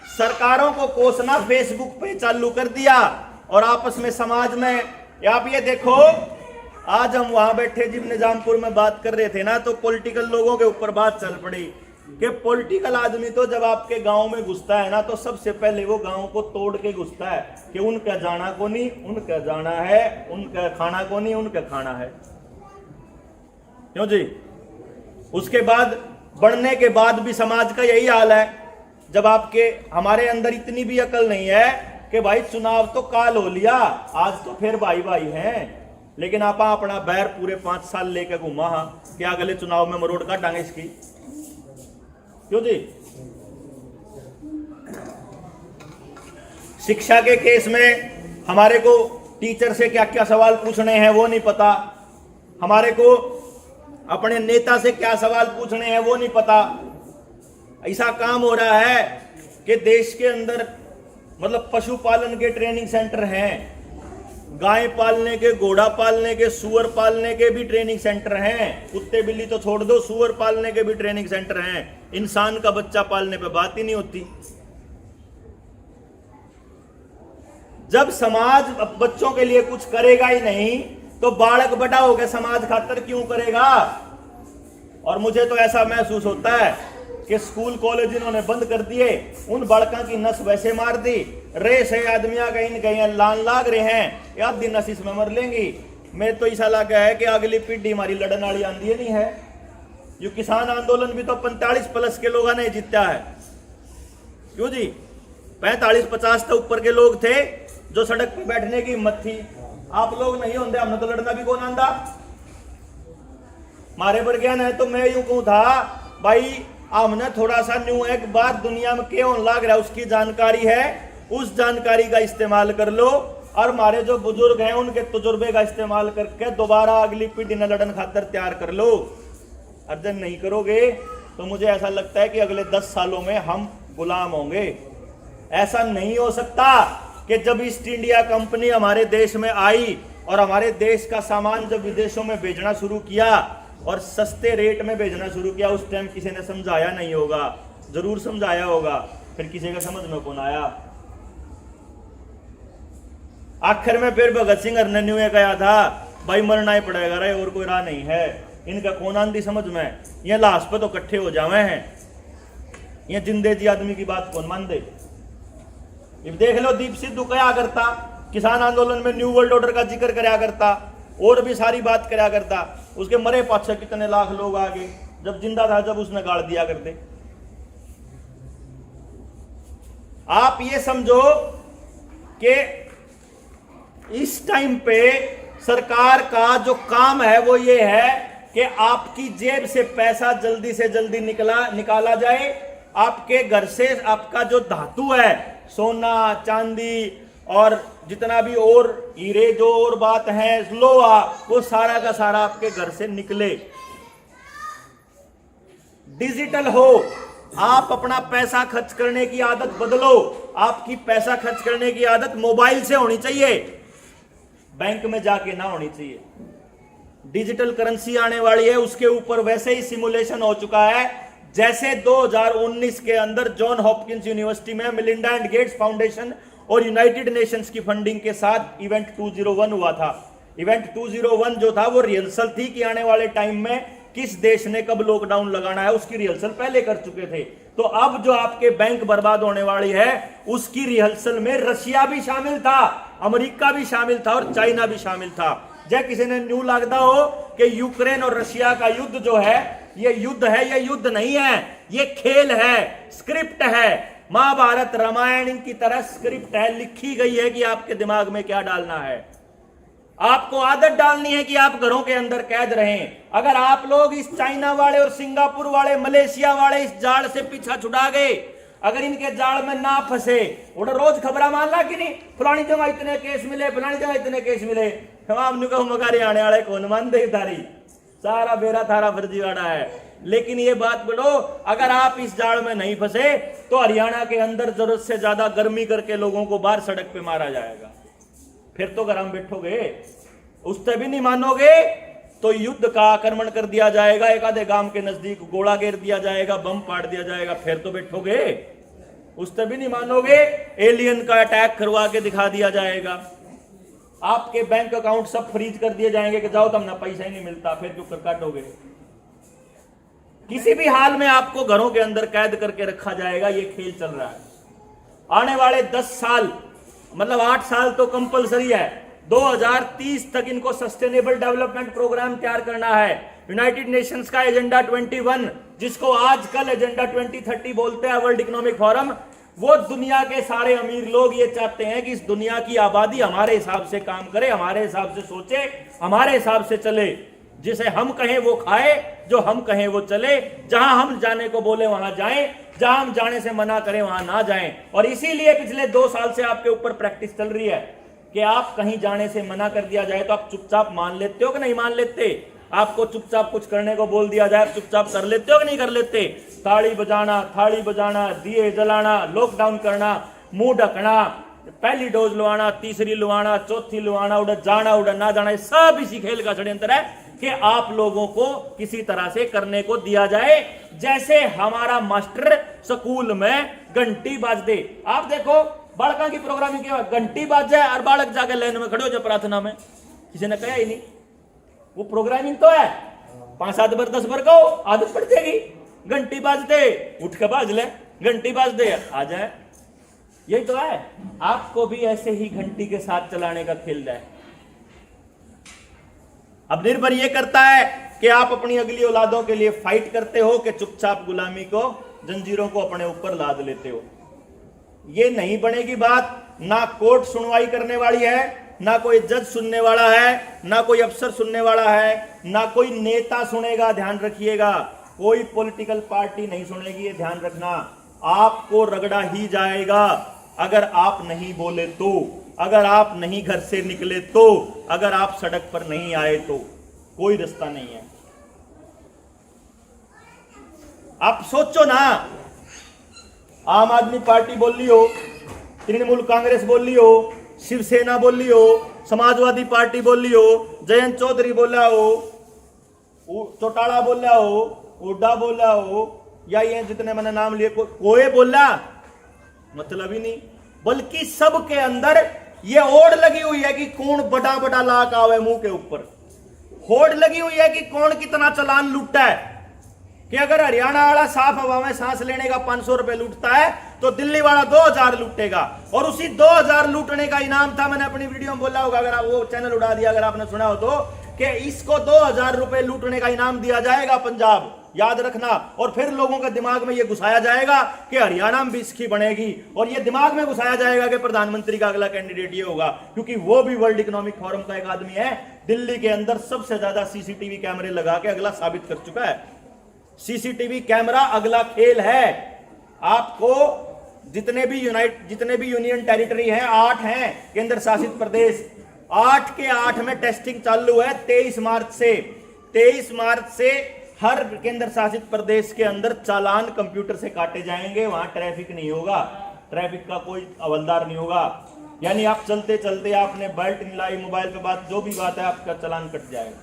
सरकारों को कोसना फेसबुक पे चालू कर दिया और आपस में समाज में। आप ये देखो, आज हम वहां बैठे जब निजामपुर में बात कर रहे थे ना, तो पॉलिटिकल लोगों के ऊपर बात चल पड़ी कि पॉलिटिकल आदमी तो जब आपके गांव में घुसता है ना, तो सबसे पहले वो गांव को तोड़ के घुसता है कि उनका जाना को नहीं, उनका जाना है, उनका खाना को नहीं, उनका खाना है। क्यों जी? उसके बाद बढ़ने के बाद भी समाज का यही हाल है। जब आपके हमारे अंदर इतनी भी अकल नहीं है कि भाई चुनाव तो काल हो लिया, आज तो फिर भाई भाई हैं, लेकिन आप अपना बैर पूरे 5 साल लेकर घूमा कि अगले चुनाव में मरोड़ काटांगे इसकी। क्यों जी? शिक्षा के केस में हमारे को टीचर से क्या क्या सवाल पूछने हैं वो नहीं पता, हमारे को अपने नेता से क्या सवाल पूछने हैं वो नहीं पता। ऐसा काम हो रहा है कि देश के अंदर मतलब पशुपालन के ट्रेनिंग सेंटर हैं, गाय पालने के, घोड़ा पालने के, सुअर पालने के भी ट्रेनिंग सेंटर हैं। कुत्ते बिल्ली तो छोड़ दो, सुअर पालने के भी ट्रेनिंग सेंटर हैं। इंसान का बच्चा पालने पे बात ही नहीं होती। जब समाज बच्चों के लिए कुछ करेगा ही नहीं, तो बालक बड़ा होकर समाज खातर क्यों करेगा? और मुझे तो ऐसा महसूस होता है कि स्कूल कॉलेज इन्होंने बंद कर दिए, उन बालकों की नस वैसे मार दी, रेस है आदमिया कहीं कहीं लान लाग रहे हैं, याद दिन नस इसमें मर लेंगी। मैं तो ऐसा लगा है कि अगली पीढ़ी हमारी लड़न वाली आंधी नहीं है। ये किसान आंदोलन भी तो 45+ के लोगों ने जीता है। क्यों जी? 45-50 तो ऊपर के लोग थे जो सड़क पर बैठने की हिम्मत थी। आप लोग नहीं होंगे, हमने तो लड़ना भी कौन आंदा। मारे वर्गीय है तो मैं यूं कहूं था भाई, हमने थोड़ा सा न्यू एक बात दुनिया में क्या होने लग रहा है उसकी जानकारी है, उस जानकारी का इस्तेमाल कर लो, और हमारे जो बुजुर्ग हैं उनके तजुर्बे का इस्तेमाल करके दोबारा अगली पीढ़ी ने लड़न खातर तैयार कर लो। अर्जन नहीं करोगे तो मुझे ऐसा लगता है कि अगले 10 सालों में हम गुलाम होंगे। ऐसा नहीं हो सकता कि जब ईस्ट इंडिया कंपनी हमारे देश में आई और हमारे देश का सामान जब विदेशों में भेजना शुरू किया और सस्ते रेट में भेजना शुरू किया, उस टाइम किसी ने समझाया नहीं होगा, जरूर समझाया होगा, फिर किसी का समझ में कौन आया। आखिर में फिर भगत सिंह हरनन्यू ने कहा था भाई मरना ही पड़ेगा रे, और कोई राह नहीं है। इनका कौन आंधी समझ में, ये लाश पे तो इकट्ठे हो जावे हैं, ये जिंदे जी आदमी की बात कौन मान दे। देख लो दीप सिद्धू क्या करता, किसान आंदोलन में न्यू वर्ल्ड ऑर्डर का जिक्र कराया करता, और भी सारी बात कराया करता। उसके मरे पाछे कितने लाख लोग आगे, जब जिंदा था जब उसने गाड़ दिया करते। आप ये समझो कि इस टाइम पे सरकार का जो काम है वो ये है कि आपकी जेब से पैसा जल्दी से जल्दी निकाला जाए, आपके घर से आपका जो धातु है, सोना चांदी और जितना भी और हीरे जो और बात है, लोहा, वो सारा का सारा आपके घर से निकले, डिजिटल हो। आप अपना पैसा खर्च करने की आदत बदलो। आपकी पैसा खर्च करने की आदत मोबाइल से होनी चाहिए, बैंक में जाके ना होनी चाहिए। डिजिटल करेंसी आने वाली है, उसके ऊपर वैसे ही सिमुलेशन हो चुका है जैसे 2019 के अंदर जॉन हॉपकिंस यूनिवर्सिटी में मिलिंडा एंड गेट्स फाउंडेशन और यूनाइटेड नेशंस की फंडिंग के साथ इवेंट 201 हुआ था। इवेंट 201 जो था वो रिहर्सल थी कि आने वाले टाइम में किस देश ने कब लॉकडाउन लगाना है, उसकी रिहर्सल पहले कर चुके थे। तो अब जो आपके बैंक बर्बाद होने वाली है उसकी रिहर्सल में रशिया भी शामिल था, अमेरिका भी शामिल था और चाइना भी शामिल था। जय किसी ने न्यू लगता हो कि यूक्रेन और रशिया का युद्ध जो है ये युद्ध है, ये युद्ध नहीं है, ये खेल है, स्क्रिप्ट है, महाभारत रामायण की तरह स्क्रिप्ट है, लिखी गई है कि आपके दिमाग में क्या डालना है। आपको आदत डालनी है कि आप घरों के अंदर कैद रहें। अगर आप लोग इस चाइना वाले और सिंगापुर वाले, मलेशिया वाले इस जाल से पीछा छुड़ा गए, अगर इनके जाल में ना फंसे, और रोज खबरा मान ला कि नहीं, फलानी जगह इतने केस मिले, फलानी जगह इतने केस मिले, हमने कहो मगर आने वाले कौन मान दे तारी, सारा बेरा थारा फर्जीवाड़ा है। लेकिन ये बात बोलो, अगर आप इस जाड़ में नहीं फंसे तो हरियाणा के अंदर जरूरत से ज्यादा गर्मी करके लोगों को बाहर सड़क पे मारा जाएगा। फिर तो घर हम बैठोगे, उससे भी नहीं मानोगे तो युद्ध का आक्रमण कर दिया जाएगा, एक आधे गांव के नजदीक गोला घेर दिया जाएगा, बम फाड़ दिया जाएगा, फिर तो बैठोगे। उससे भी नहीं मानोगे, एलियन का अटैक करवा के दिखा दिया जाएगा, आपके बैंक अकाउंट सब फ्रीज कर दिए जाएंगे कि जाओ तुम ना, पैसा ही नहीं मिलता, फिर क्यों कर काटोगे। किसी भी हाल में आपको घरों के अंदर कैद करके रखा जाएगा। ये खेल चल रहा है। आने वाले 10 साल मतलब 8 साल तो कंपलसरी है। 2030 तक इनको सस्टेनेबल डेवलपमेंट प्रोग्राम तैयार करना है। यूनाइटेड नेशंस का एजेंडा 21, जिसको आजकल एजेंडा 2030 बोलते हैं, वर्ल्ड इकोनॉमिक फोरम, वो दुनिया के सारे अमीर लोग ये चाहते हैं कि इस दुनिया की आबादी हमारे हिसाब से काम करे, हमारे हिसाब से सोचे, हमारे हिसाब से चले। जिसे हम कहें वो खाए, जो हम कहें वो चले, जहां हम जाने को बोले वहां जाएं, जहां हम जाने से मना करें वहां ना जाएं। और इसीलिए पिछले 2 साल से आपके ऊपर प्रैक्टिस चल रही है कि आप कहीं जाने से मना कर दिया जाए तो आप चुपचाप मान लेते हो कि नहीं मान लेते। आपको चुपचाप कुछ करने को बोल दिया जाए, आप चुपचाप कर लेते हो कि नहीं कर लेते। थाली बजाना, दिए जलाना, लॉकडाउन करना, मुंह ढकना, पहली डोज लुआना, तीसरी लुआना, चौथी लुआना, उड़ा जाना उड़ा ना जाना, सब इसी खेल का षड्यंत्र है कि आप लोगों को किसी तरह से करने को दिया जाए। जैसे हमारा मास्टर स्कूल में घंटी बाज दे। आप देखो बालका की प्रोग्रामिंग के घंटी बाज जाए और बालक जाके लाइन में खड़े हो जाए प्रार्थना में, किसी ने कहा ही नहीं। वो प्रोग्रामिंग तो है, 5-7 बार 10 बार को आदत पड़ जाएगी। घंटी बाज दे, उठ के बाज ले, घंटी बाज दे, आ जाए। यही तो है। आपको भी ऐसे ही घंटी के साथ चलाने का खेल है। अब निर्भर यह करता है कि आप अपनी अगली औलादों के लिए फाइट करते हो कि चुपचाप गुलामी को, जंजीरों को अपने ऊपर लाद लेते हो। ये नहीं बनेगी बात। ना कोर्ट सुनवाई करने वाली है, ना कोई जज सुनने वाला है, ना कोई अफसर सुनने वाला है, ना कोई नेता सुनेगा। ध्यान रखिएगा, कोई पॉलिटिकल पार्टी नहीं सुनेगी, ये ध्यान रखना। आपको रगड़ा ही जाएगा अगर आप नहीं बोले तो, अगर आप नहीं घर से निकले तो, अगर आप सड़क पर नहीं आए तो। कोई रास्ता नहीं है। आप सोचो ना, आम आदमी पार्टी बोल ली हो, तृणमूल कांग्रेस बोल ली हो, शिवसेना बोल ली हो, समाजवादी पार्टी बोल ली हो, जयंत चौधरी बोला हो, चौटाला बोला हो, हुड्डा बोला हो, या ये जितने मैंने नाम लिए कोई बोला, मतलब ही नहीं। बल्कि सबके अंदर ये होड़ लगी हुई है कि कौन बड़ा बड़ा लाख आवे मुंह के ऊपर। होड़ लगी हुई है कि कौन कितना चालान लूटता है। कि अगर हरियाणा वाला साफ हवा में सांस लेने का 500 रुपए लूटता है तो दिल्ली वाला 2000 लूटेगा। और उसी 2000 लूटने का इनाम था, मैंने अपनी वीडियो में बोला होगा, अगर आप वो चैनल उड़ा दिया, अगर आपने सुना हो तो, कि इसको 2000 रुपए लूटने का इनाम दिया जाएगा पंजाब। याद रखना। और फिर लोगों के दिमाग में यह घुसाया जाएगा कि हरियाणा में भी इसकी बनेगी, और यह दिमाग में घुसाया जाएगा कि प्रधानमंत्री का अगला कैंडिडेट ये होगा, क्योंकि वो भी वर्ल्ड इकोनॉमिक फोरम का एक आदमी है। दिल्ली के अंदर सबसे ज्यादा सीसीटीवी कैमरे लगा के अगला साबित कर चुका है। सीसीटीवी कैमरा अगला खेल है। आपको जितने भी यूनियन टेरिटरी हैं, 8 हैं केंद्र शासित प्रदेश, 8 के 8 में टेस्टिंग चालू है 23 मार्च से हर केंद्र शासित प्रदेश के अंदर चालान कंप्यूटर से काटे जाएंगे। वहां ट्रैफिक नहीं होगा, ट्रैफिक का कोई हवलदार नहीं होगा। यानी आप चलते चलते आपने बेल्ट नहीं लाई, मोबाइल पे बात, जो भी बात है, आपका चालान कट जाएगा।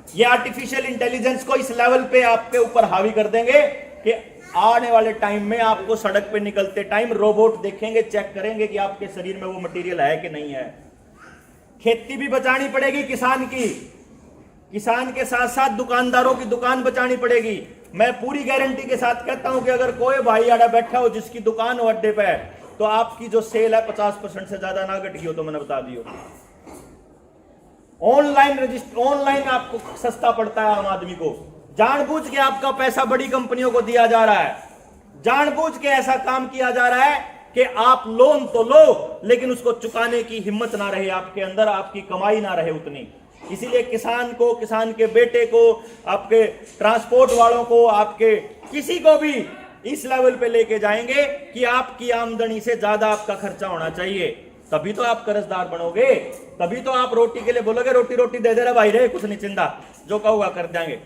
ये आर्टिफिशियल इंटेलिजेंस को इस लेवल पे आपके ऊपर हावी कर देंगे कि आने वाले टाइम में आपको सड़क पे निकलते टाइम रोबोट देखेंगे, चेक करेंगे कि आपके शरीर में वो मटेरियल है कि नहीं है। खेती भी बचानी पड़ेगी किसान की, किसान के साथ साथ दुकानदारों की दुकान बचानी पड़ेगी। मैं पूरी गारंटी के साथ कहता हूं कि अगर कोई भाई आड़ा बैठा हो जिसकी दुकान हो अड्डे पे, तो आपकी जो सेल है 50% से ज्यादा ना घटी हो तो मैंने बता दियो। ऑनलाइन आपको सस्ता पड़ता है आम आदमी को। जानबूझ के आपका पैसा बड़ी कंपनियों को दिया जा रहा है, जानबूझ के ऐसा काम किया जा रहा है कि आप लोन तो लो लेकिन उसको चुकाने की हिम्मत ना रहे आपके अंदर, आपकी कमाई ना रहे उतनी। इसीलिए किसान को, किसान के बेटे को, आपके ट्रांसपोर्ट वालों को, आपके किसी को भी इस लेवल पे लेके जाएंगे कि आपकी आमदनी से ज्यादा आपका खर्चा होना चाहिए, तभी तो आप कर्जदार बनोगे, तभी तो आप रोटी के लिए बोलोगे रोटी रोटी दे दे रहा भाई रे, कुछ नहीं चिंता, जो कहोगा कर देंगे।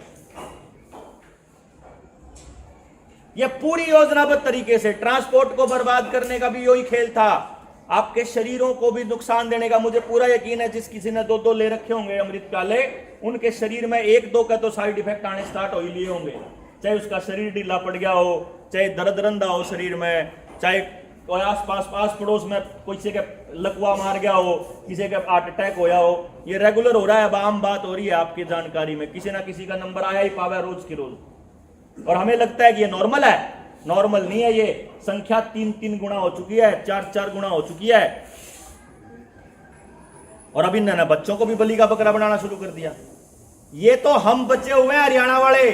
ये पूरी योजनाबद्ध तरीके से ट्रांसपोर्ट को बर्बाद करने का भी यही खेल था, आपके शरीरों को भी नुकसान देने का। मुझे पूरा यकीन है जिस किसी ने 2-2 ले रखे होंगे अमृत काले, उनके शरीर में 1-2 का तो साइड इफेक्ट आने स्टार्ट हो ही लिए होंगे। चाहे उसका शरीर ढीला पड़ गया हो, चाहे दर्द रंधा हो शरीर में, चाहे कोई आस पड़ोस में किसी के लकवा मार गया हो, किसी के हार्ट अटैक होया हो। ये रेगुलर हो रहा है, अब आम बात हो रही है आपकी जानकारी में, किसी ना किसी का नंबर आया ही पावा रोज की रोज। और हमें लगता है कि ये नॉर्मल है, नॉर्मल नहीं है। ये संख्या 3-3 गुना हो चुकी है, 4-4 गुना हो चुकी है। और अभी ना बच्चों को भी बलि का बकरा बनाना शुरू कर दिया। ये तो हम बचे हुए हैं हरियाणा वाले।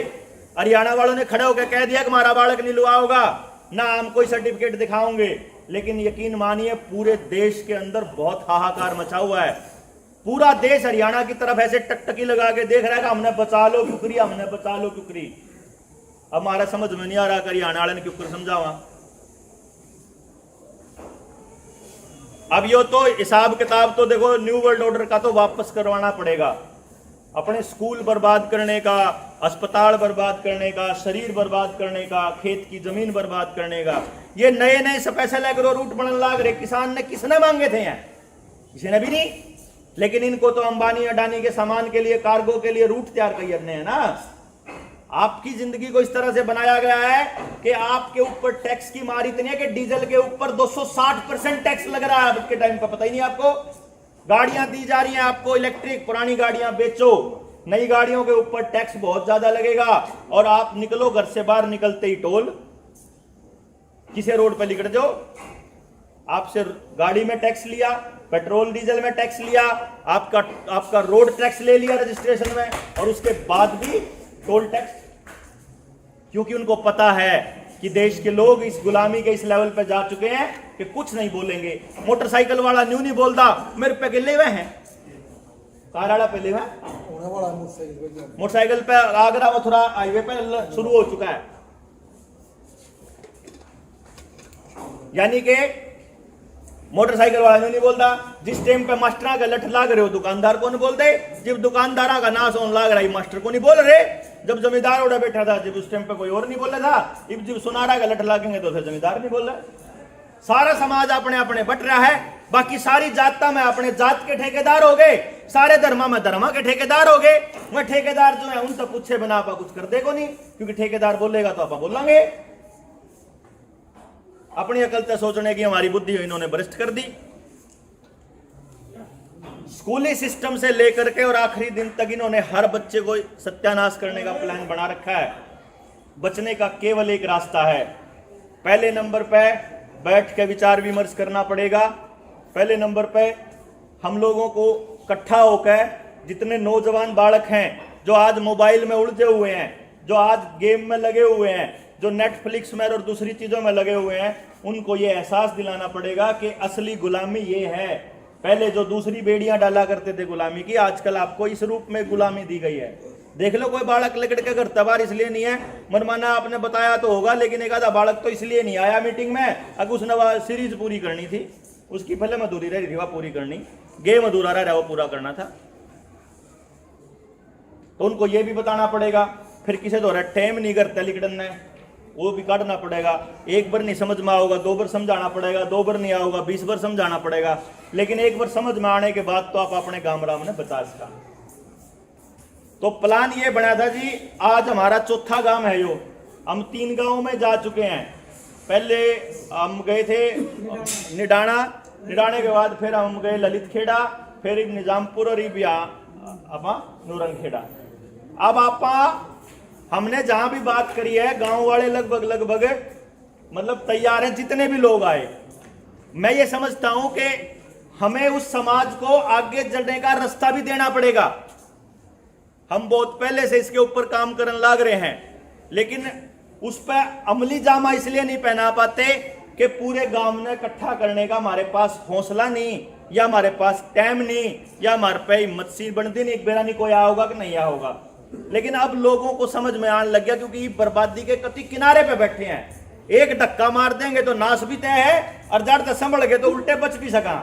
हरियाणा वालों ने खड़े होकर कह दिया कि हमारा बालक नहीं लुआ होगा, ना हम कोई सर्टिफिकेट दिखाओगे। लेकिन यकीन मानिए पूरे देश के अंदर बहुत हाहाकार मचा हुआ है। पूरा देश हरियाणा की तरफ ऐसे टकटकी लगा के देख रहा है कि हमने बचा लो कुकरी, हमने बचा लो कुकरी। अब हमारा समझ में नहीं आ रहा हरियाणा वाले ने क्यों समझावा। अब यो तो हिसाब किताब तो देखो, न्यू वर्ल्ड ऑर्डर का तो वापस करवाना पड़ेगा। अपने स्कूल बर्बाद करने का, अस्पताल बर्बाद करने का, शरीर बर्बाद करने का, खेत की जमीन बर्बाद करने का, ये नए नए स्पेशल एग्रो रूट बनने लग रहे। किसान ने किसने मांगे थे यहाँ? किसी ने भी नहीं। लेकिन इनको तो अंबानी अडानी के सामान के लिए, कार्गो के लिए रूट तैयार करने हैं ना। आपकी जिंदगी को इस तरह से बनाया गया है कि आपके ऊपर टैक्स की मार इतनी है कि डीजल के ऊपर 260% टैक्स लग रहा है अब के टाइम पर, पता ही नहीं आपको। गाड़ियां दी जा रही हैं आपको इलेक्ट्रिक, पुरानी गाड़ियां बेचो, नई गाड़ियों के ऊपर टैक्स बहुत ज्यादा लगेगा। और आप निकलो घर से बाहर, निकलते ही टोल, किसी रोड पर निकल जाओ, आपसे गाड़ी में टैक्स लिया, पेट्रोल डीजल में टैक्स लिया, आपका रोड टैक्स ले लिया रजिस्ट्रेशन में, और उसके बाद भी टोल टैक्स। क्योंकि उनको पता है कि देश के लोग इस गुलामी के इस लेवल पे जा चुके हैं कि कुछ नहीं बोलेंगे। मोटरसाइकिल वाला न्यू नहीं बोलता, मेरे पे गिले हुए हैं, कार वाला पे ले हुए, मोटरसाइकिल पे आगरा मथुरा हाईवे पे शुरू हो चुका है। यानी कि मोटरसाइकिल वाला न्यू नहीं बोलता। जिस टाइम पे मास्टर का लठ लाग रहे हो दुकानदार को नहीं बोलते, जब दुकानदार का नाश होने लाग रहा है मास्टर को नहीं बोल रहे, जब जमींदार उड़ा बैठा था जब उस टाइम पे कोई और नहीं बोल रहा था, जब सुनारा का लठ लागेंगे तो फिर जमींदार नहीं बोल रहा। सारा समाज अपने अपने बट रहा है। बाकी सारी जातता में अपने जात के ठेकेदार हो गए, सारे धर्मा में धर्मा के ठेकेदार हो गए। वह ठेकेदार जो है उन तक पूछे बिना आप कुछ कर देगा नहीं, क्योंकि ठेकेदार बोलेगा तो आप बोलेंगे। अपनी अकल से सोचने की हमारी बुद्धि इन्होंने भ्रष्ट कर दी। स्कूली सिस्टम से लेकर के और आखिरी दिन तक इन्होंने हर बच्चे को सत्यानाश करने का प्लान बना रखा है। बचने का केवल एक रास्ता है, पहले नंबर पे बैठ के विचार विमर्श करना पड़ेगा। पहले नंबर पे हम लोगों को इकट्ठा होकर, जितने नौजवान बालक हैं जो आज मोबाइल में उलझे हुए हैं, जो आज गेम में लगे हुए हैं, जो नेटफ्लिक्स में और दूसरी चीजों में लगे हुए हैं, उनको ये एहसास दिलाना पड़ेगा कि असली गुलामी ये है। पहले जो दूसरी बेड़ियां डाला करते थे गुलामी की, आजकल आपको इस रूप में गुलामी दी गई है। देख लो, कोई बालक लेकर के घर तबार इसलिए नहीं है, मनमाना आपने बताया तो होगा, लेकिन एक आधा बालक तो इसलिए नहीं आया मीटिंग में, अगर उसने सीरीज पूरी करनी थी, उसकी फिल्म अधूरी रह रही थी, वह पूरी करनी, गेम अधूरा रहा वो पूरा करना था, तो उनको ये भी बताना पड़ेगा। फिर किसी दो टाइम नहीं करते लिखना है, वो भी काटना पड़ेगा। एक बार नहीं समझ में आओगा, 2 बार समझाना पड़ेगा, 2 बार नहीं आओगा 20 बार समझाना पड़ेगा, लेकिन एक बार समझ में आने के बाद तो आप अपने गांव राम ने बता सका। तो प्लान ये बना था जी, आज हमारा चौथा गांव है यो, हम 3 गांव में जा चुके हैं। पहले हम गए थे निडाना, निडाने के बाद फिर हम गए ललित खेड़ा, फिर निजामपुर और आपा नूरन खेड़ा। अब आपा हमने जहां भी बात करी है, गांव वाले लगभग मतलब तैयार हैं, जितने भी लोग आए। मैं ये समझता हूं कि हमें उस समाज को आगे चलने का रास्ता भी देना पड़ेगा। हम बहुत पहले से इसके ऊपर काम करने लग रहे हैं, लेकिन उस पर अमली जामा इसलिए नहीं पहना पाते कि पूरे गांव ने इकट्ठा करने का हमारे पास हौसला नहीं, या हमारे पास टाइम नहीं, या हमारे पे हिम्मत सी बनती नहीं, एक बेरा नहीं कोई आया होगा कि नहीं आया होगा। लेकिन अब लोगों को समझ में आने लग गया, क्योंकि बर्बादी के कति किनारे पे बैठे हैं। एक धक्का मार देंगे तो नाश भी तय है, और जड़ तक संभल गए तो उल्टे बच भी सका।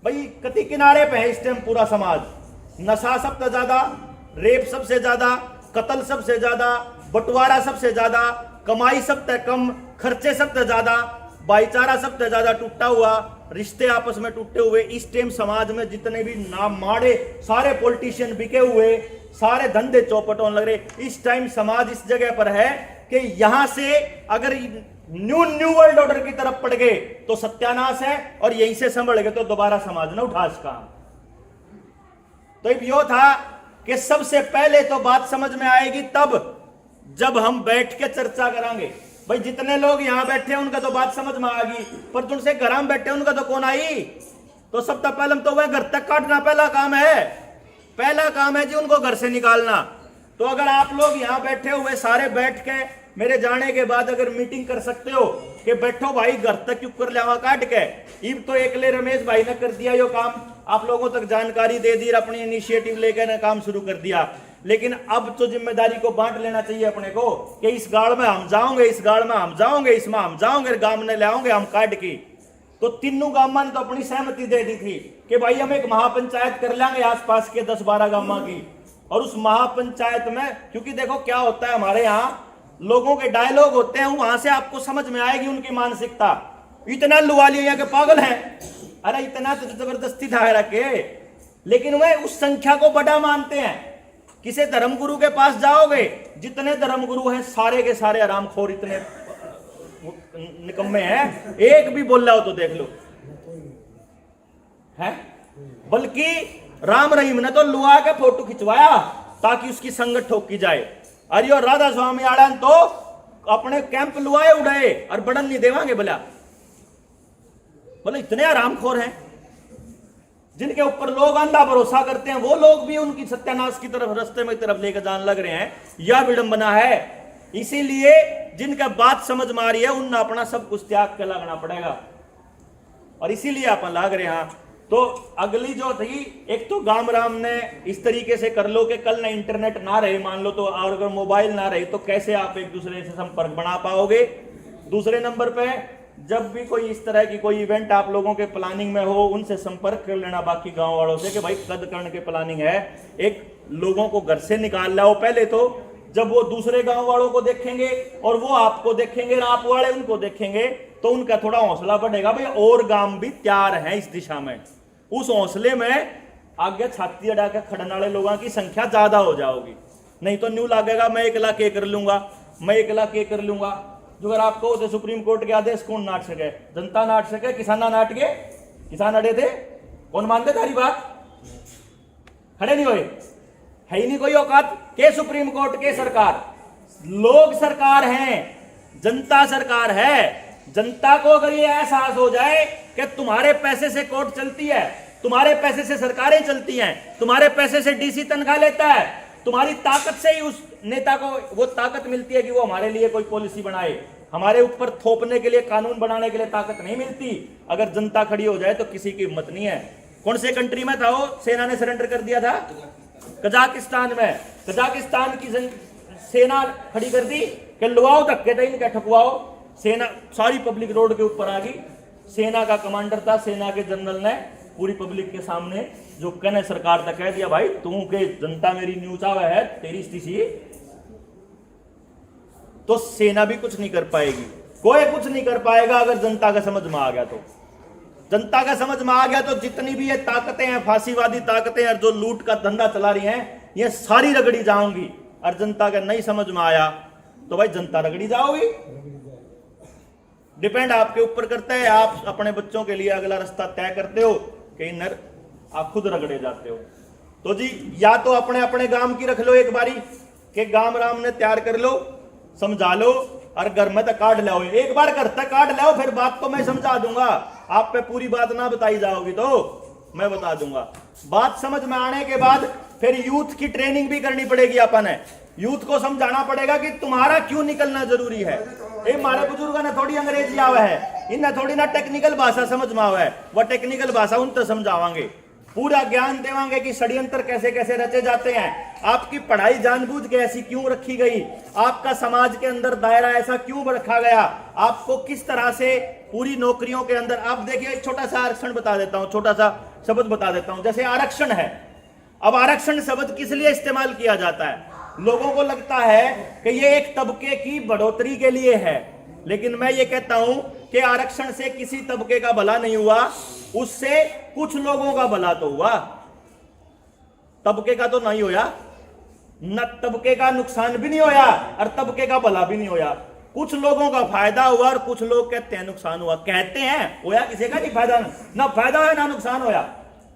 भाई कति किनारे पे है इस टाइम पूरा समाज। नशा सबसे ज्यादा, रेप सबसे ज्यादा, कत्ल सबसे ज्यादा, बंटवारा सबसे ज्यादा, कमाई सबसे कम, खर्चे सबसे ज्यादा, भाईचारा सबसे ज्यादा टूटा हुआ, रिश्ते आपस में टूटे हुए। इस टाइम समाज में जितने भी नाम माड़े, सारे पॉलिटिशियन बिके हुए, सारे धंधे चौपट होने लग रहे। इस टाइम समाज इस जगह पर है कि यहां से अगर न्यू वर्ल्ड ऑर्डर की तरफ पड़ गए तो सत्यानाश है, और यहीं से संभल गए तो दोबारा समाज न उठा इसका। तो यो था कि सबसे पहले तो बात समझ में आएगी तब जब हम बैठ के चर्चा करेंगे। भाई जितने लोग यहां बैठे हैं उनका तो बात समझ में आ गई, पर जिनसे घर में बैठे उनका तो कौन आई। तो सबसे पहले तो वह घर तक काटना पहला काम है, पहला काम है जी उनको घर से निकालना। तो अगर आप लोग यहां बैठे हुए सारे बैठ के मेरे जाने के बाद अगर मीटिंग कर सकते हो कि बैठो भाई घर तक क्यों कर लिया काट के, इब तो एकले रमेश भाई ने कर दिया यो काम, आप लोगों तक जानकारी दे दी, अपनी इनिशिएटिव लेकर ने काम शुरू कर दिया। लेकिन अब तो जिम्मेदारी को बांट लेना चाहिए अपने को कि इस गाड़ में हम जाओगे, इस गाड़ में हम जाओगे, इसमें हम जाओगे, गांव ने ले आओगे हम काट की। तो तीनों गांव ने तो अपनी सहमति दे दी थी कि भाई हम एक महापंचायत कर लेंगे आसपास के 10-12 गांव की। और उस महापंचायत में, क्योंकि देखो क्या होता है हमारे यहाँ लोगों के डायलॉग होते हैं, वहां से आपको समझ में आएगी उनकी मानसिकता। इतना लुआ लिया के पागल है, अरे इतना तो जबरदस्ती ढा रखे, लेकिन वह उस संख्या को बड़ा मानते हैं। किसी धर्मगुरु के पास जाओगे, जितने धर्मगुरु हैं सारे के सारे आरामखोर, इतने निकम्मे हैं, एक भी बोल रहा हो तो देख लो है। बल्कि राम रहीम ने तो लुआ के फोटो खिंचवाया ताकि उसकी संगत ठोकी जाए। अरे और राधा स्वामी आड़न तो अपने कैंप लुआए उड़ाए और बड़न नहीं देवांगे बोला। बोले इतने आरामखोर हैं जिनके ऊपर लोग अंधा भरोसा करते हैं, वो लोग भी उनकी सत्यानाश की तरफ रास्ते में तरफ लेकर जाने लग रहे हैं। यह विडंबना है। इसीलिए जिनका बात समझ में आ रही है उन अपना सब कुछ त्याग के लगना पड़ेगा, और इसीलिए अपन लाग रहे हैं। तो अगली जो थी, एक तो गांव राम ने इस तरीके से कर लो कि कल ना इंटरनेट ना रहे मान लो तो, और अगर मोबाइल ना रहे तो कैसे आप एक दूसरे से संपर्क बना पाओगे। दूसरे नंबर पे जब भी कोई इस तरह की कोई इवेंट आप लोगों के प्लानिंग में हो, उनसे संपर्क कर लेना बाकी गांव वालों से कि भाई कद कर्ण के प्लानिंग है, एक लोगों को घर से निकाल लाओ पहले। तो जब वो दूसरे गांव वालों को देखेंगे और वो आपको देखेंगे और आप वाले उनको देखेंगे तो उनका थोड़ा हौसला बढ़ेगा, भाई और गांव भी तैयार हैं इस दिशा में। उस हौसले में आगे छाती अड़ा के खड़ने वाले लोगों की संख्या ज्यादा हो जाओगी। नहीं तो न्यू लगेगा मैं 1 लाख ये कर लूंगा, मैं 1 लाख ये कर लूंगा। जो अगर आपको तो सुप्रीम कोर्ट के आदेश कौन नाट सके, जनता नाट सके, किसान नाट गए, किसान अड़े थे, कौन मानते तारी बात, खड़े नहीं हुए, है ही नहीं कोई औकात के सुप्रीम कोर्ट के। सरकार लोग सरकार हैं, जनता सरकार है। जनता को अगर ये एहसास हो जाए कि तुम्हारे पैसे से कोर्ट चलती है, तुम्हारे पैसे से सरकारें चलती हैं, तुम्हारे पैसे से डीसी तनख्वाह लेता है, तुम्हारी ताकत से ही उस नेता को वो ताकत मिलती है कि वो हमारे लिए कोई पॉलिसी बनाए, हमारे ऊपर थोपने के लिए, कानून बनाने के लिए ताकत नहीं मिलती। अगर जनता खड़ी हो जाए तो किसी की हिम्मत नहीं है। कौन से कंट्री में था वो सेना ने सरेंडर कर दिया था? कजाकिस्तान में। कजाकिस्तान की सेना खड़ी कर दी कि लुआओ धक्के थे इनका ठकुआओ। सेना सारी पब्लिक रोड के ऊपर आ गई। सेना का कमांडर था, सेना के जनरल ने पूरी पब्लिक के सामने जो कहने सरकार तक कह दिया, भाई तू के जनता मेरी न्यूज आवा है तेरी स्थिति। तो सेना भी कुछ नहीं कर पाएगी, कोई कुछ नहीं कर पाएगा अगर जनता का समझ में आ गया तो। जनता का समझ में आ गया तो जितनी भी ये ताकतें हैं, फांसीवादी ताकतें और जो लूट का धंधा चला रही हैं, ये सारी रगड़ी जाऊंगी। और जनता का नहीं समझ में आया तो भाई जनता रगड़ी जाओगी। डिपेंड आपके ऊपर करता है, आप अपने बच्चों के लिए अगला रास्ता तय करते हो कि नर आप खुद रगड़े जाते हो। तो जी या तो अपने अपने गांव की रख लो एक बारी कि गांव राम ने तैयार कर लो, समझा लो और घर में तक काट लो। एक बार घर तक काट लो, फिर बात तो मैं समझा दूंगा। आप पे पूरी बात ना बताई जाओगी तो मैं बता दूंगा। बात समझ में आने के बाद फिर यूथ की ट्रेनिंग भी करनी पड़ेगी। अपन है यूथ को समझाना पड़ेगा कि तुम्हारा क्यों निकलना जरूरी है। हमारे बुजुर्गों ने थोड़ी अंग्रेजी आवा है, इन्हें थोड़ी ना टेक्निकल भाषा समझ में आवा है, वह टेक्निकल भाषा उन तक समझावांगे, पूरा ज्ञान देवांगे कि षड्यंत्र कैसे कैसे रचे जाते हैं, आपकी पढ़ाई जानबूझ के ऐसी क्यों रखी गई, आपका समाज के अंदर दायरा ऐसा क्यों रखा गया, आपको किस तरह से पूरी नौकरियों के अंदर। आप देखिए एक छोटा सा आरक्षण बता देता हूं, छोटा सा शब्द बता देता हूं। जैसे आरक्षण है, अब आरक्षण शब्द किस लिए इस्तेमाल किया जाता है? लोगों को लगता है कि ये एक तबके की बढ़ोतरी के लिए है, लेकिन मैं ये कहता हूं कि आरक्षण से किसी तबके का भला नहीं हुआ, उससे कुछ लोगों का भला तो हुआ, तबके का तो नहीं होया, न तबके का नुकसान भी नहीं होया और तबके का भला भी नहीं होया। कुछ लोगों का फायदा हुआ और कुछ लोग कहते हैं नुकसान हुआ। कहते हैं होया किसी का नहीं फायदा, ना फायदा है ना नुकसान होया,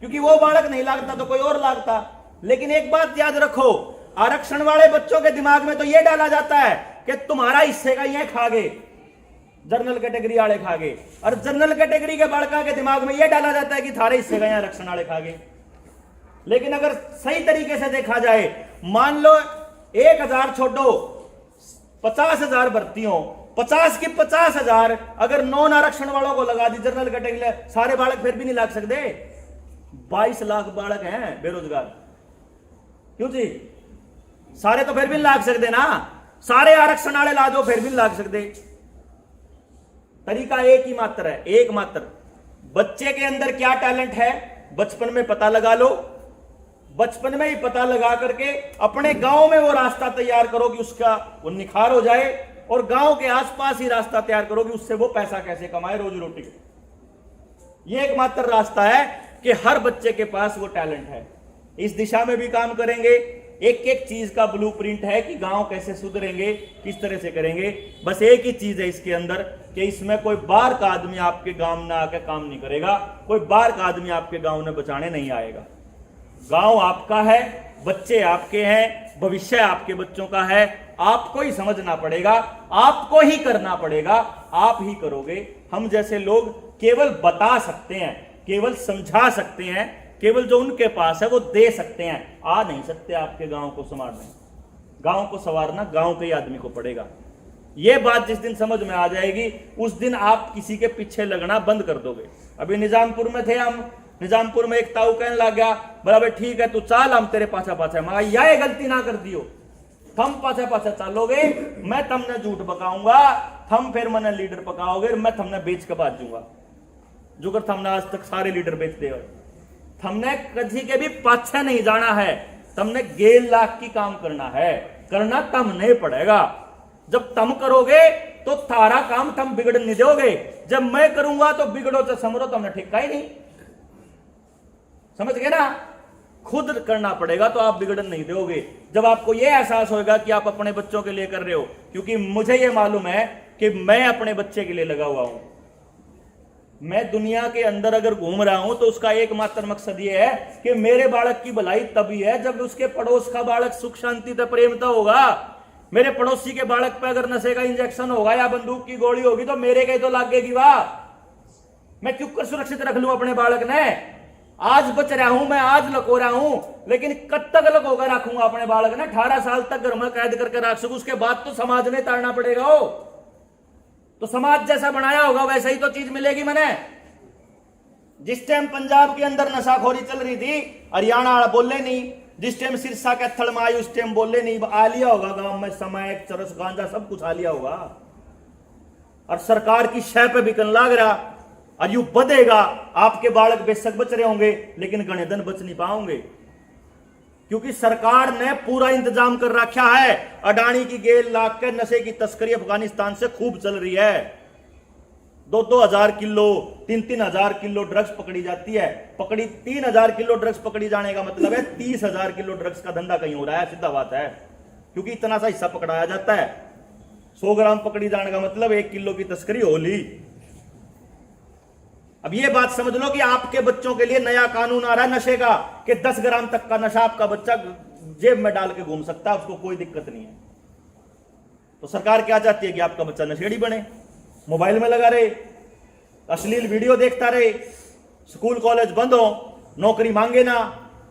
क्योंकि वो बालक नहीं लागता तो कोई और लागता। लेकिन एक बात याद रखो, आरक्षण वाले बच्चों के दिमाग में तो यह डाला जाता है कि तुम्हारा हिस्से का यह खागे, जनरल कैटेगरी वाले खागे, और जनरल कैटेगरी के बालका के दिमाग में यह डाला जाता है कि थारे हिस्से का यह आरक्षण वाले खागे। लेकिन अगर सही तरीके से देखा जाए, मान लो 1000 छोड़ो 50,000 भर्ती हो, 50 की 50,000 अगर नॉन आरक्षण वालों को लगा दी जनरल कैटेगरी, सारे बालक फिर भी नहीं लाग सकते। 22 लाख बालक हैं बेरोजगार, क्यों जी? सारे तो फिर भी नहीं लाग सकते ना, सारे आरक्षण वाले ला दो फिर भी नहीं लाग सकते। तरीका एक ही मात्र है, एक मात्र, बच्चे के अंदर क्या टैलेंट है बचपन में पता लगा लो, बचपन में ही पता लगा करके अपने गांव में वो रास्ता तैयार करो कि उसका वो निखार हो जाए, और गांव के आसपास ही रास्ता तैयार करो कि उससे वो पैसा कैसे कमाए, रोजी रोटी के। ये एकमात्र रास्ता है कि हर बच्चे के पास वो टैलेंट है। इस दिशा में भी काम करेंगे, एक एक चीज का ब्लूप्रिंट है कि गांव कैसे सुधरेंगे, किस तरह से करेंगे। बस एक ही चीज है इसके अंदर कि इसमें कोई बाहर का आदमी आपके गांव में आकर काम नहीं करेगा, कोई बाहर का आदमी आपके गांव में बचाने नहीं आएगा। गांव आपका है, बच्चे आपके हैं, भविष्य आपके बच्चों का है, आपको ही समझना पड़ेगा, आपको ही करना पड़ेगा, आप ही करोगे। हम जैसे लोग केवल बता सकते हैं, केवल समझा सकते हैं, केवल जो उनके पास है वो दे सकते हैं, आ नहीं सकते आपके गांव को संवारने। गांव को संवारना गांव के ही आदमी को पड़ेगा। यह बात जिस दिन समझ में आ जाएगी, उस दिन आप किसी के पीछे लगना बंद कर दोगे। अभी निजामपुर में थे हम, निजामपुर में एक ताऊ कहने लग गया, बराबर ठीक है तू चाल, हम तेरे पाछा पाछा, मगर यह गलती ना कर दियो, थम पाछा पाछा चालोगे, मैं तमने झूठ बकाऊंगा, थम फिर मैंने लीडर पकाओगे, मैं थमने बेच के बात दूंगा। जो कर थमने आज तक सारे लीडर बेचते हो, थमने कभी के भी पाछे नहीं जाना है, तमने 1.5 लाख की काम करना है, करना तम नहीं पड़ेगा। जब तम करोगे तो थारा काम तम बिगड़ नहीं दोगे, जब मैं करूंगा तो बिगड़ो तो समझो तुमने ठेका ही नहीं, समझ गए ना? खुद करना पड़ेगा तो आप बिगड़न नहीं दोगे। जब आपको यह एहसास होगा कि आप अपने बच्चों के लिए कर रहे हो, क्योंकि मुझे यह मालूम है कि मैं अपने बच्चे के लिए लगा हुआ हूं। मैं दुनिया के अंदर अगर घूम रहा हूं तो उसका एकमात्र मकसद यह है कि मेरे बालक की भलाई तभी है जब उसके पड़ोस का बालक सुख शांति से प्रेमता होगा। मेरे पड़ोसी के बालक पे अगर नशे का इंजेक्शन होगा या बंदूक की गोली होगी तो मेरे कहीं तो लागेगी वाह। मैं क्यों कर सुरक्षित रख लूं अपने बालक ने? आज बच रहा हूं मैं, आज लको रहा हूं, लेकिन कब तक लकोकर रखूंगा अपने बालक ने? 18 साल तक घर में कैद करके रख सकूं, उसके बाद तो समाज ने ताड़ना पड़ेगा हो। तो समाज जैसा बनाया होगा वैसा ही तो चीज मिलेगी। मैंने जिस टाइम पंजाब के अंदर नशाखोरी चल रही थी, हरियाणा बोले नहीं, जिस टाइम सिरसा के थड़ में आई उस टाइम बोले नहीं। आ लिया होगा गांव में समय, चरस, गांजा सब कुछ आ लिया होगा, और सरकार की शय पे बिकन लाग रहा, और यू बधेगा। आपके बालक बेशक बच रहे होंगे लेकिन गणेदन बच नहीं पाओगे, क्योंकि सरकार ने पूरा इंतजाम कर रखा है। अडानी की 1.5 लाख के नशे की तस्करी अफगानिस्तान से खूब चल रही है। 2-2 हजार किलो, 3-3 हजार किलो ड्रग्स पकड़ी जाती है। 3,000 किलो ड्रग्स पकड़ी जाने का मतलब है 30,000 किलो ड्रग्स का धंधा कहीं हो रहा है, सीधा बात है, क्योंकि इतना सा हिस्सा पकड़ाया जाता है। 100 ग्राम पकड़ी जाने का मतलब 1 किलो की तस्करी होली। अब ये बात समझ लो कि आपके बच्चों के लिए नया कानून आ रहा है नशे का, कि 10 ग्राम तक का नशा आपका बच्चा जेब में डाल के घूम सकता है, उसको कोई दिक्कत नहीं है। तो सरकार क्या चाहती है कि आपका बच्चा नशेड़ी बने, मोबाइल में लगा रहे, अश्लील वीडियो देखता रहे, स्कूल कॉलेज बंद हो, नौकरी मांगे ना,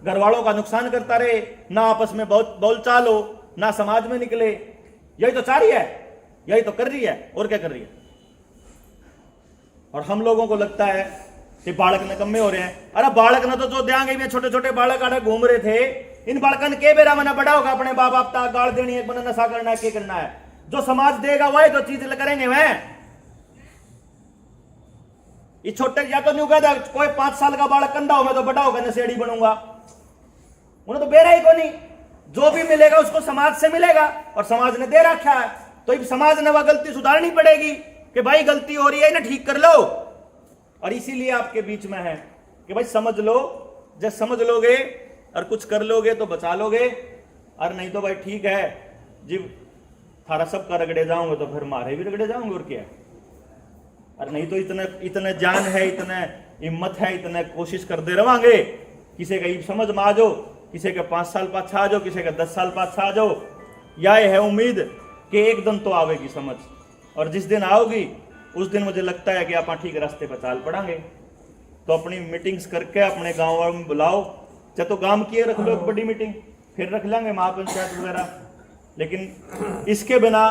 घर वालों का नुकसान करता रहे, ना आपस में बहुत बोलचाल हो, ना समाज में निकले। यही तो चाह रही है, यही तो कर रही है, और क्या कर रही है? और हम लोगों को लगता है कि बालक निकम्मे हो रहे हैं। अरे बालक ने तो जो देंगे में छोटे छोटे बालक आड़े घूम रहे थे, इन बालकन के बेरा मना बड़ा होगा, अपने बाप बाप तक गाड़ देनी है, बना नशा करना है, क्या करना है? जो समाज देगा वही तो चीज करेंगे। वह ये छोटे या तो नहीं कहता कोई 5 साल का बालक कंधा हो मैं तो बड़ा होकर नशेड़ी बनूंगा, उन्हें तो बेरा ही को नहीं। जो भी मिलेगा उसको समाज से मिलेगा और समाज ने दे रखा है, तो ये समाज ने वह गलती सुधारनी पड़ेगी कि भाई गलती हो रही है ना, ठीक कर लो। और इसीलिए आपके बीच में है कि भाई समझ लो, जब समझ लोगे और कुछ कर लोगे तो बचा लोगे, और नहीं तो भाई ठीक है जी थारा सब का रगड़े जाओगे तो फिर मारे भी रगड़े जाओगे और क्या। और नहीं तो इतने जान है, इतने हिम्मत है, इतने कोशिश करते रहोगे, किसी का समझ में आ जाओ, किसी के 5 साल पाछा आ जाओ, किसी का 10 साल पाछा आ जाओ। यह है उम्मीद कि एक दिन तो आवेगी समझ, और जिस दिन आओगी उस दिन मुझे लगता है कि आप ठीक रास्ते पर चाल पड़ांगे। तो अपनी मीटिंग्स करके अपने गाँव वालों में बुलाओ, चाहे तो गांव की रख लो एक बड़ी मीटिंग, फिर रख लेंगे महापंचायत वगैरह, लेकिन इसके बिना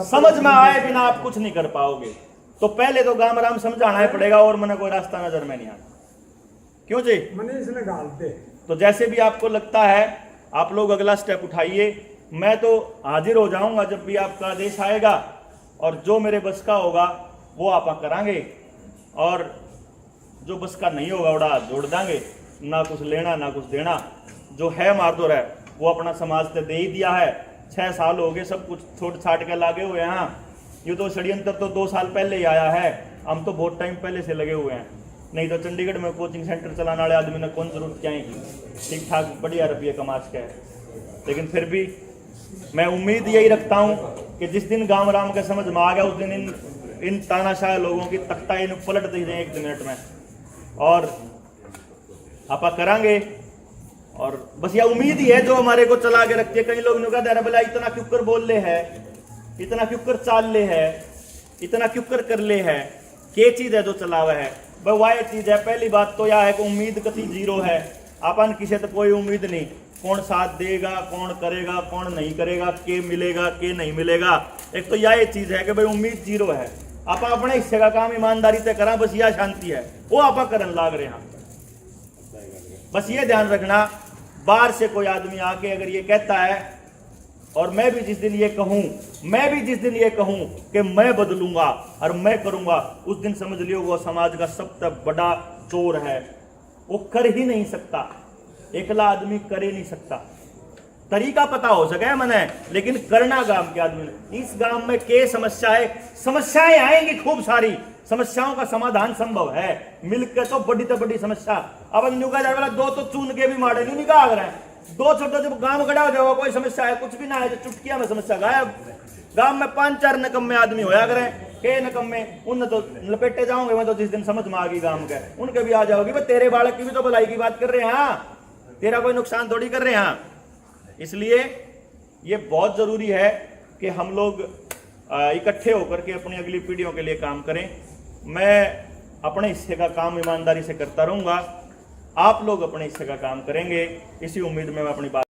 समझ में आए बिना आप कुछ नहीं कर पाओगे। तो पहले तो गांव राम समझाना ही पड़ेगा, और मैंने कोई रास्ता नजर में नहीं आता। क्यों जी? मैंने इसने गालते। तो जैसे भी आपको लगता है आप लोग अगला स्टेप उठाइए, मैं तो हाजिर हो जाऊंगा जब भी आपका आदेश आएगा, और जो मेरे बस का होगा वो आप करांगे, और जो बस का नहीं होगा उड़ा जोड़ देंगे, ना कुछ लेना ना कुछ देना। जो है मारदोर है वो अपना समाज से दे ही दिया है। 6 साल हो गए, सब कुछ छोड़ छाट के लागे हुए हैं। ये तो षड्यंत्र तो 2 साल पहले ही आया है, हम तो बहुत टाइम पहले से लगे हुए हैं। नहीं तो चंडीगढ़ में कोचिंग सेंटर चलाने वाले आदमी ने कौन जरूरत क्या की, ठीक ठाक बढ़िया रुपये कमा के है। लेकिन फिर भी मैं उम्मीद यही रखता हूँ कि जिस दिन गांव राम के समझ में आ गया उस दिन इन तानाशाह लोगों की तख्ता इन पलट दी जाए 1 मिनट में, और आपा करांगे। और बस यह उम्मीद ही है जो हमारे को चला के रखती है। कई लोग ने कहा अरे भला इतना क्यों कर बोल ले है, इतना क्यों कर चाल ले है, इतना क्यों कर ले है, क्या चीज है जो चलावा है। भाई वह चीज है, पहली बात तो यह है कि उम्मीद कति जीरो है। अपन किसी तो कोई उम्मीद नहीं, कौन साथ देगा, कौन करेगा, कौन नहीं करेगा, के मिलेगा के नहीं मिलेगा। एक तो यह चीज है कि भाई उम्मीद जीरो है। आप अपने हिस्से का काम ईमानदारी से करा, बस यह शांति है, वो आप करन लाग रहे हैं। बस ये ध्यान रखना, बाहर से कोई आदमी आके अगर ये कहता है, और मैं भी जिस दिन ये कहूं कि मैं बदलूंगा और मैं करूंगा, उस दिन समझ लियो वो समाज का सबसे बड़ा चोर है। वो कर ही नहीं सकता, एकला आदमी कर ही नहीं सकता। तरीका पता हो सके मैंने, लेकिन करना गांव के आदमी ने। इस गांव में के समस्याएं आएंगी खूब सारी, समस्याओं का समाधान संभव है मिलकर। तो बड़ी से बड़ी समस्या अब वाला 2 तो चुन के भी मारे नहीं निकाल रहे हैं। 2 छोटे जब गांव खड़ा हो जाओ, कोई समस्या है कुछ भी ना है तो चुटकिया में समस्या गायब। गांव में 5-4 नकम्मे आदमी होया करें, के नकम्मे उन तो लपेटे जाओगे। मैं तो जिस दिन समझ में आ गई गांव के, उनके भी आ जाओगी। भाई तेरे बालक की भी तो भलाई की बात कर रहे हैं, तेरा कोई नुकसान थोड़ी कर रहे हैं। इसलिए ये बहुत जरूरी है कि हम लोग इकट्ठे होकर के अपनी अगली पीढ़ियों के लिए काम करें। मैं अपने हिस्से का काम ईमानदारी से करता रहूंगा, आप लोग अपने हिस्से का काम करेंगे, इसी उम्मीद में मैं अपनी बात